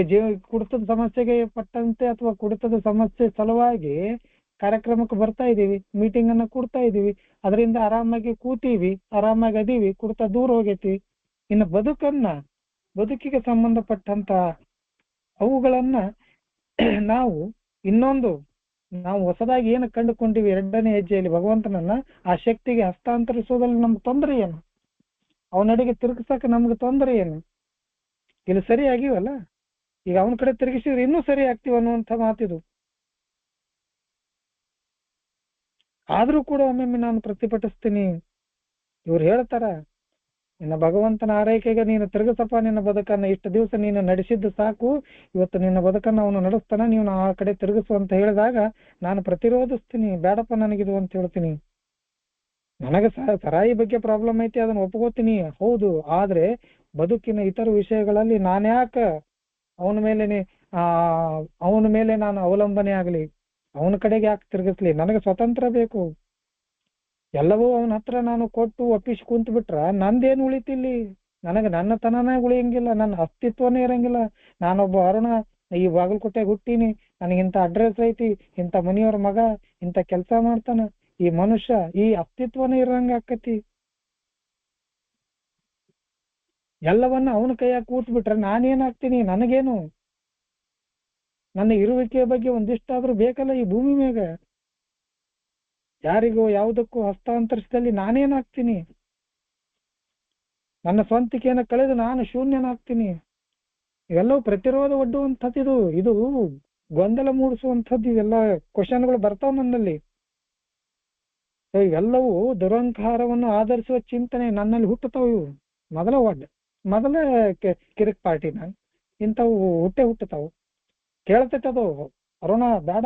ಕುಡಿತದ ಸಮಸ್ಯೆಗೆ ಪಟ್ಟಂತೆ ಅಥವಾ ಕುಡಿತದ ಸಮಸ್ಯೆ ಸಲುವಾಗಿ ಕಾರ್ಯಕ್ರಮಕ್ಕೆ ಬರ್ತಾ ಇದೀವಿ, ಮೀಟಿಂಗ್ ಅನ್ನ ಕೊಡ್ತಾ ಇದೀವಿ, ಅದರಿಂದ ಆರಾಮಾಗಿ ಕೂತೀವಿ, ಆರಾಮಾಗಿ ಅದೀವಿ, ಕುಡಿತ ದೂರ ಹೋಗೈತಿ. ಇನ್ನು ಬದುಕಿಗೆ ಸಂಬಂಧಪಟ್ಟಂತ ಅವುಗಳನ್ನ ನಾವು ಹೊಸದಾಗಿ ಏನು ಕಂಡುಕೊಂಡಿವಿ 2ನೇ ಹೆಜ್ಜೆಯಲ್ಲಿ ಭಗವಂತನನ್ನ, ಆ ಶಕ್ತಿಗೆ ಹಸ್ತಾಂತರಿಸೋದ್ರಲ್ಲಿ ನಮ್ಗೆ ತೊಂದರೆ ಏನು? ಅವನಡೆಗೆ ತಿರುಗಿಸಕ್ಕೆ ನಮ್ಗೆ ತೊಂದರೆ ಏನು? ಇಲ್ಲಿ ಸರಿ ಆಗಿವಲ್ಲ, ಈಗ ಅವನ ಕಡೆ ತಿರುಗಿಸಿದ್ರೆ ಇನ್ನೂ ಸರಿ ಆಗ್ತೀವಿ ಅನ್ನುವಂಥ ಮಾತಿದು. ಆದ್ರೂ ಕೂಡ ಒಮ್ಮೊಮ್ಮೆ ನಾನು ಪ್ರತಿಭಟಿಸ್ತೀನಿ. ಇವ್ರು ಹೇಳ್ತಾರ, ನಿನ್ನ ಭಗವಂತನ ಆರೈಕೆಗೆ ನೀನು ತಿರುಗಿಸಪ್ಪ ನಿನ್ನ ಬದುಕನ್ನ, ಇಷ್ಟು ದಿವಸ ನೀನು ನಡೆಸಿದ್ದು ಸಾಕು, ಇವತ್ತು ನಿನ್ನ ಬದುಕನ್ನ ಅವನು ನಡೆಸ್ತಾನ, ನೀವು ಆ ಕಡೆ ತಿರುಗಿಸು ಅಂತ ಹೇಳಿದಾಗ ನಾನು ಪ್ರತಿರೋಧಿಸ್ತೀನಿ. ಬೇಡಪ್ಪ ನನಗಿದು ಅಂತ ಹೇಳ್ತೀನಿ. ನನಗೆ ಸರಾಯಿ ಬಗ್ಗೆ ಪ್ರಾಬ್ಲಮ್ ಐತಿ, ಅದನ್ನ ಒಪ್ಕೋತೀನಿ, ಹೌದು. ಆದ್ರೆ ಬದುಕಿನ ಇತರ ವಿಷಯಗಳಲ್ಲಿ ನಾನ್ಯಾಕ ಅವನ ಮೇಲೆ ನಾನು ಅವಲಂಬನೆ ಆಗ್ಲಿ, ಅವನ ಕಡೆಗೆ ಯಾಕೆ ತಿರುಗಿಸ್ಲಿ? ನನಗೆ ಸ್ವತಂತ್ರ ಬೇಕು. ಎಲ್ಲವೂ ಅವನ ಹತ್ರ ನಾನು ಕೊಟ್ಟು ಒಪ್ಪಿಸಿ ಕುಂತು ಬಿಟ್ರ ನಂದೇನು ಉಳಿತಿಲ್ಲಿ? ನನಗೆ ನನ್ನ ತನನೇ ಉಳಿಯಂಗಿಲ್ಲ, ನನ್ನ ಅಸ್ತಿತ್ವನೇ ಇರಂಗಿಲ್ಲ. ನಾನೊಬ್ಬ ಅರುಣ, ಈ ಬಾಗಲಕೋಟೆಗೆ ಹುಟ್ಟೀನಿ, ನನಗಿಂತ ಅಡ್ರೆಸ್ ಐತಿ, ಇಂಥ ಮನೆಯವ್ರ ಮಗ, ಇಂಥ ಕೆಲಸ ಮಾಡ್ತಾನ, ಈ ಮನುಷ್ಯ, ಈ ಅಸ್ತಿತ್ವನೇ ಇರಂಗ ಆಕತಿ. ಎಲ್ಲವನ್ನ ಅವನ ಕೈಯಾಗ ಕೂತ್ ಬಿಟ್ರೆ ನಾನೇನಾಗ್ತೀನಿ? ನನಗೇನು? ನನ್ನ ಇರುವಿಕೆಯ ಬಗ್ಗೆ ಒಂದಿಷ್ಟಾದ್ರೂ ಬೇಕಲ್ಲ ಈ ಭೂಮಿ ಮ್ಯಾಗ. ಯಾರಿಗೂ ಯಾವುದಕ್ಕೂ ಹಸ್ತಾಂತರಿಸಿದಲ್ಲಿ ನಾನೇನಾಗ್ತೀನಿ? ನನ್ನ ಸ್ವಂತಿಕೆಯನ್ನು ಕಳೆದು ನಾನು ಶೂನ್ಯನಾಗ್ತೀನಿ. ಇವೆಲ್ಲವೂ ಪ್ರತಿರೋಧ ಒಡ್ಡುವಂಥದ್ದು. ಇದು ಗೊಂದಲ ಮೂಡಿಸುವಂಥದ್ದು. ಇವೆಲ್ಲ ಕ್ವಶನ್ಗಳು ಬರ್ತಾವ ನನ್ನಲ್ಲಿ. ಇವೆಲ್ಲವೂ ದುರಂಕಾರವನ್ನು ಆಧರಿಸುವ ಚಿಂತನೆ ನನ್ನಲ್ಲಿ ಹುಟ್ಟುತ್ತಾವ. ಇವು ಮೊದಲ ಕಿರಿಕ್ ಪಾರ್ಟಿನ ಇಂಥವು ಹುಟ್ಟುತ್ತಾವು. ಕೇಳ್ತೈತದು, ಅರುಣ ಬೇಡ,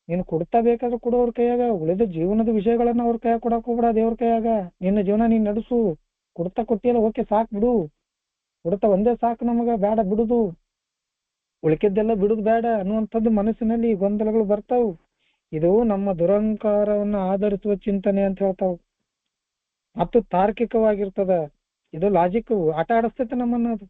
ನೀನು ಕೊಡ್ತಾ ಬೇಕಾದ್ರೆ ಕೊಡೋವ್ರ ಕೈಯಾಗ, ಉಳಿದ ಜೀವನದ ವಿಷಯಗಳನ್ನ ಅವ್ರ ಕೈಯಾಗ ಕೊಡಕ್ ಹೋಗ್ಬೇಡ, ದೇವ್ರ ಕೈಯಾಗ. ನಿನ್ನ ಜೀವನ ನೀನ್ ನಡೆಸು. ಕೊಡ್ತಾ ಕೊಟ್ಟಿಯಲ್ಲ, ಓಕೆ ಸಾಕ್ ಬಿಡು, ಕೊಡ್ತಾ ಒಂದೇ ಸಾಕು ನಮಗ, ಬೇಡ ಬಿಡುದು, ಉಳಿಕೆದ್ದೆಲ್ಲ ಬಿಡುದು ಬೇಡ ಅನ್ನುವಂಥದ್ದು ಮನಸ್ಸಿನಲ್ಲಿ ಗೊಂದಲಗಳು ಬರ್ತಾವು. ಇದು ನಮ್ಮ ದುರಂಕಾರವನ್ನು ಆಧರಿಸುವ ಚಿಂತನೆ ಅಂತ ಹೇಳ್ತಾವ. ಮತ್ತು ತಾರ್ಕಿಕವಾಗಿರ್ತದ. ಇದು ಲಾಜಿಕ್ ಆಟ ಆಡಿಸ್ತೈತೆ ನಮ್ಮನ್ನ ಅದು.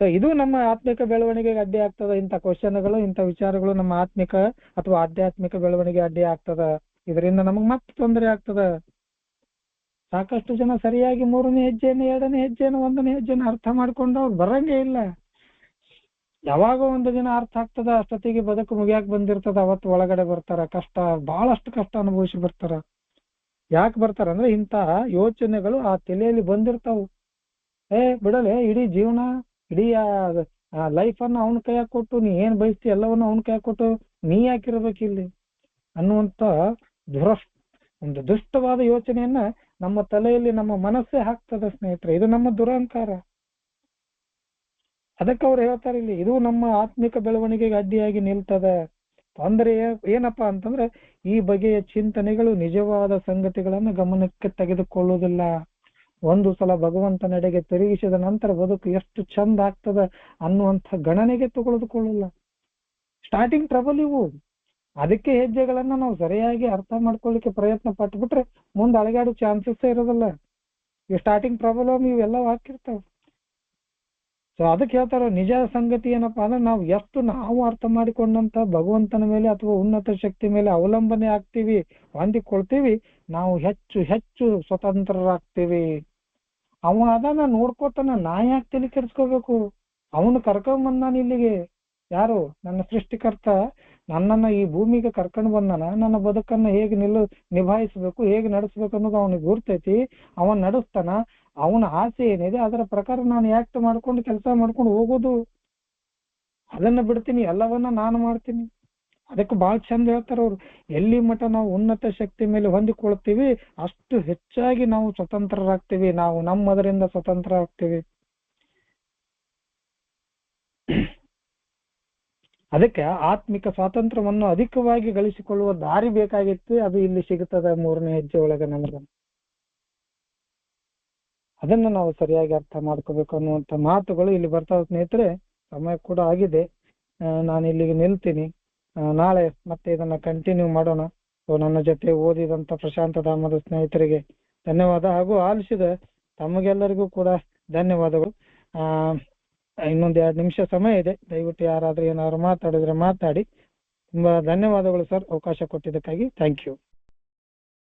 ಸೊ ಇದು ನಮ್ಮ ಆತ್ಮಿಕ ಬೆಳವಣಿಗೆಗೆ ಅಡ್ಡಿ ಆಗ್ತದ. ಇಂಥ ಕ್ವಶನ್ಗಳು, ಇಂಥ ವಿಚಾರಗಳು ನಮ್ಮ ಆತ್ಮಿಕ ಅಥವಾ ಆಧ್ಯಾತ್ಮಿಕ ಬೆಳವಣಿಗೆ ಅಡ್ಡಿ ಆಗ್ತದ. ಇದರಿಂದ ನಮಗ್ ಮತ್ತೆ ತೊಂದರೆ ಆಗ್ತದ. ಸಾಕಷ್ಟು ಜನ ಸರಿಯಾಗಿ 3ನೇ ಹೆಜ್ಜೆಯನ್ನು, 2ನೇ ಹೆಜ್ಜೆಯನ್ನು, 1ನೇ ಹೆಜ್ಜೆಯನ್ನು ಅರ್ಥ ಮಾಡ್ಕೊಂಡು ಅವ್ರು ಬರಂಗೇ ಇಲ್ಲ. ಯಾವಾಗೋ ಒಂದು ದಿನ ಅರ್ಥ ಆಗ್ತದ, ಅಷ್ಟೊತ್ತಿಗೆ ಬದುಕು ಮುಗಿಯಾಕ್ ಬಂದಿರ್ತದ, ಅವತ್ತು ಒಳಗಡೆ ಬರ್ತಾರ. ಕಷ್ಟ, ಬಹಳಷ್ಟು ಕಷ್ಟ ಅನುಭವಿಸಿ ಬರ್ತಾರ. ಯಾಕೆ ಬರ್ತಾರ ಅಂದ್ರೆ ಇಂತಹ ಯೋಚನೆಗಳು ಆ ತಲೆಯಲ್ಲಿ ಬಂದಿರ್ತಾವು. ಬಿಡಲೆ, ಇಡೀ ಜೀವನ, ಇಡೀ ಲೈಫ್ ಅನ್ನ ಅವನ ಕೈಯಾಗ ಕೊಟ್ಟು, ನೀ ಏನ್ ಬಯಸ್ತಿ ಎಲ್ಲವನ್ನ ಅವನ ಕೈಯಾಗ ಕೊಟ್ಟು ನೀ ಯಾಕಿರ್ಬೇಕಿಲ್ಲಿ ಅನ್ನುವಂತ ಒಂದು ದುಷ್ಟವಾದ ಯೋಚನೆಯನ್ನ ನಮ್ಮ ತಲೆಯಲ್ಲಿ ನಮ್ಮ ಮನಸ್ಸೇ ಹಾಕ್ತದ ಸ್ನೇಹಿತರೆ. ಇದು ನಮ್ಮ ದುರಹಂಕಾರ. ಅದಕ್ಕೆ ಅವ್ರು ಹೇಳ್ತಾರೆ ಇಲ್ಲಿ, ಇದು ನಮ್ಮ ಆತ್ಮಿಕ ಬೆಳವಣಿಗೆಗೆ ಅಡ್ಡಿಯಾಗಿ ನಿಲ್ತದ. ತೊಂದರೆ ಏನಪ್ಪಾ ಅಂತಂದ್ರೆ ಈ ಬಗೆಯ ಚಿಂತನೆಗಳು ನಿಜವಾದ ಸಂಗತಿಗಳನ್ನ ಗಮನಕ್ಕೆ ತೆಗೆದುಕೊಳ್ಳುವುದಿಲ್ಲ. ಒಂದು ಸಲ ಭಗವಂತನೆಡೆಗೆ ತಿರುಗಿಸಿದ ನಂತರ ಬದುಕು ಎಷ್ಟು ಚಂದ ಆಗ್ತದ ಅನ್ನುವಂಥ ಗಣನೆಗೆ ತೆಗೆದುಕೊಳ್ಳಲ್ಲ. ಸ್ಟಾರ್ಟಿಂಗ್ ಟ್ರಬಲ್ ಇವು. ಅದಕ್ಕೆ ಹೆಜ್ಜೆಗಳನ್ನ ನಾವು ಸರಿಯಾಗಿ ಅರ್ಥ ಮಾಡ್ಕೊಳ್ಳಿಕ್ಕೆ ಪ್ರಯತ್ನ ಪಟ್ಬಿಟ್ರೆ ಮುಂದೆ ಅಳಗಾಡೋ ಚಾನ್ಸಸ್ ಇರೋದಿಲ್ಲ. ಈ ಸ್ಟಾರ್ಟಿಂಗ್ ಪ್ರಾಬ್ಲಮ್ ಇವೆಲ್ಲ ಹಾಕಿರ್ತಾವ. ಸೊ ಅದಕ್ಕೆ ಹೇಳ್ತಾರ, ನಿಜ ಸಂಗತಿ ಏನಪ್ಪಾ ಅಂದ್ರೆ ನಾವು ಎಷ್ಟು ನಾವು ಅರ್ಥ ಮಾಡಿಕೊಂಡಂತ ಭಗವಂತನ ಮೇಲೆ ಅಥವಾ ಉನ್ನತ ಶಕ್ತಿ ಮೇಲೆ ಅವಲಂಬನೆ ಆಗ್ತೀವಿ, ಹೊಂದಿಕೊಳ್ತೀವಿ, ನಾವು ಹೆಚ್ಚು ಹೆಚ್ಚು ಸ್ವತಂತ್ರರಾಗ್ತೀವಿ. ಅವ ಅದನ್ನ ನೋಡ್ಕೊತಾನ, ನಾ ಯಾಕೆ ತಲೆ ಕೆಡಿಸ್ಕೋಬೇಕು? ಅವನು ಕರ್ಕೊಂಡ್ ಬಂದಾನ ಇಲ್ಲಿಗೆ. ಯಾರು? ನನ್ನ ಸೃಷ್ಟಿಕರ್ತ ನನ್ನನ್ನ ಈ ಭೂಮಿಗೆ ಕರ್ಕೊಂಡು ಬಂದಾನ. ನನ್ನ ಬದುಕನ್ನ ಹೇಗೆ ನಿಭಾಯಿಸ್ಬೇಕು, ಹೇಗೆ ನಡೆಸ್ಬೇಕು ಅನ್ನೋದು ಅವನಿಗೆ ಗುರ್ತೈತಿ. ಅವನ್ ನಡೆಸ್ತಾನ. ಅವನ ಆಸೆ ಏನಿದೆ ಅದರ ಪ್ರಕಾರ ನಾನು ಆಕ್ಟ್ ಮಾಡ್ಕೊಂಡು ಕೆಲಸ ಮಾಡ್ಕೊಂಡು ಹೋಗೋದು. ಅದನ್ನ ಬಿಡ್ತೀನಿ, ಎಲ್ಲವನ್ನ ನಾನು ಮಾಡ್ತೀನಿ. ಅದಕ್ಕೆ ಬಹಳ ಚಂದ ಹೇಳ್ತಾರ ಅವ್ರು, ಎಲ್ಲಿ ಮಠ ನಾವು ಉನ್ನತ ಶಕ್ತಿ ಮೇಲೆ ಹೊಂದಿಕೊಳ್ತೀವಿ ಅಷ್ಟು ಹೆಚ್ಚಾಗಿ ನಾವು ಸ್ವತಂತ್ರರಾಗ್ತೀವಿ. ನಾವು ನಮ್ಮದರಿಂದ ಸ್ವತಂತ್ರ ಆಗ್ತೀವಿ. ಅದಕ್ಕೆ ಆತ್ಮಿಕ ಸ್ವಾತಂತ್ರ್ಯವನ್ನು ಅಧಿಕವಾಗಿ ಗಳಿಸಿಕೊಳ್ಳುವ ದಾರಿ ಬೇಕಾಗಿತ್ತು. ಅದು ಇಲ್ಲಿ ಸಿಗುತ್ತದೆ 3ನೇ ಹೆಜ್ಜೆ ಒಳಗೆ ನಮಗೆ. ಅದನ್ನ ನಾವು ಸರಿಯಾಗಿ ಅರ್ಥ ಮಾಡ್ಕೋಬೇಕು ಅನ್ನುವಂಥ ಮಾತುಗಳು ಇಲ್ಲಿ ಬರ್ತಾವ ಸ್ನೇಹಿತರೆ. ಸಮಯ ಕೂಡ ಆಗಿದೆ, ನಾನು ಇಲ್ಲಿಗೆ ನಿಲ್ತೀನಿ. ನಾಳೆ ಮತ್ತೆ ಇದನ್ನ ಕಂಟಿನ್ಯೂ ಮಾಡೋಣ. ಸೊ ನನ್ನ ಜೊತೆ ಓದಿದಂತ ಪ್ರಶಾಂತ ಧಾಮದ ಸ್ನೇಹಿತರಿಗೆ ಧನ್ಯವಾದ, ಹಾಗೂ ಆಲಿಸಿದ ತಮಗೆಲ್ಲರಿಗೂ ಕೂಡ ಧನ್ಯವಾದಗಳು. ಇನ್ನೊಂದು 2 ನಿಮಿಷ ಸಮಯ ಇದೆ. ದಯವಿಟ್ಟು ಯಾರಾದ್ರೂ ಏನಾದ್ರು ಮಾತಾಡಿದ್ರೆ ಮಾತಾಡಿ. ತುಂಬಾ ಧನ್ಯವಾದಗಳು ಸರ್, ಅವಕಾಶ ಕೊಟ್ಟಿದ್ದಕ್ಕಾಗಿ. Thank you.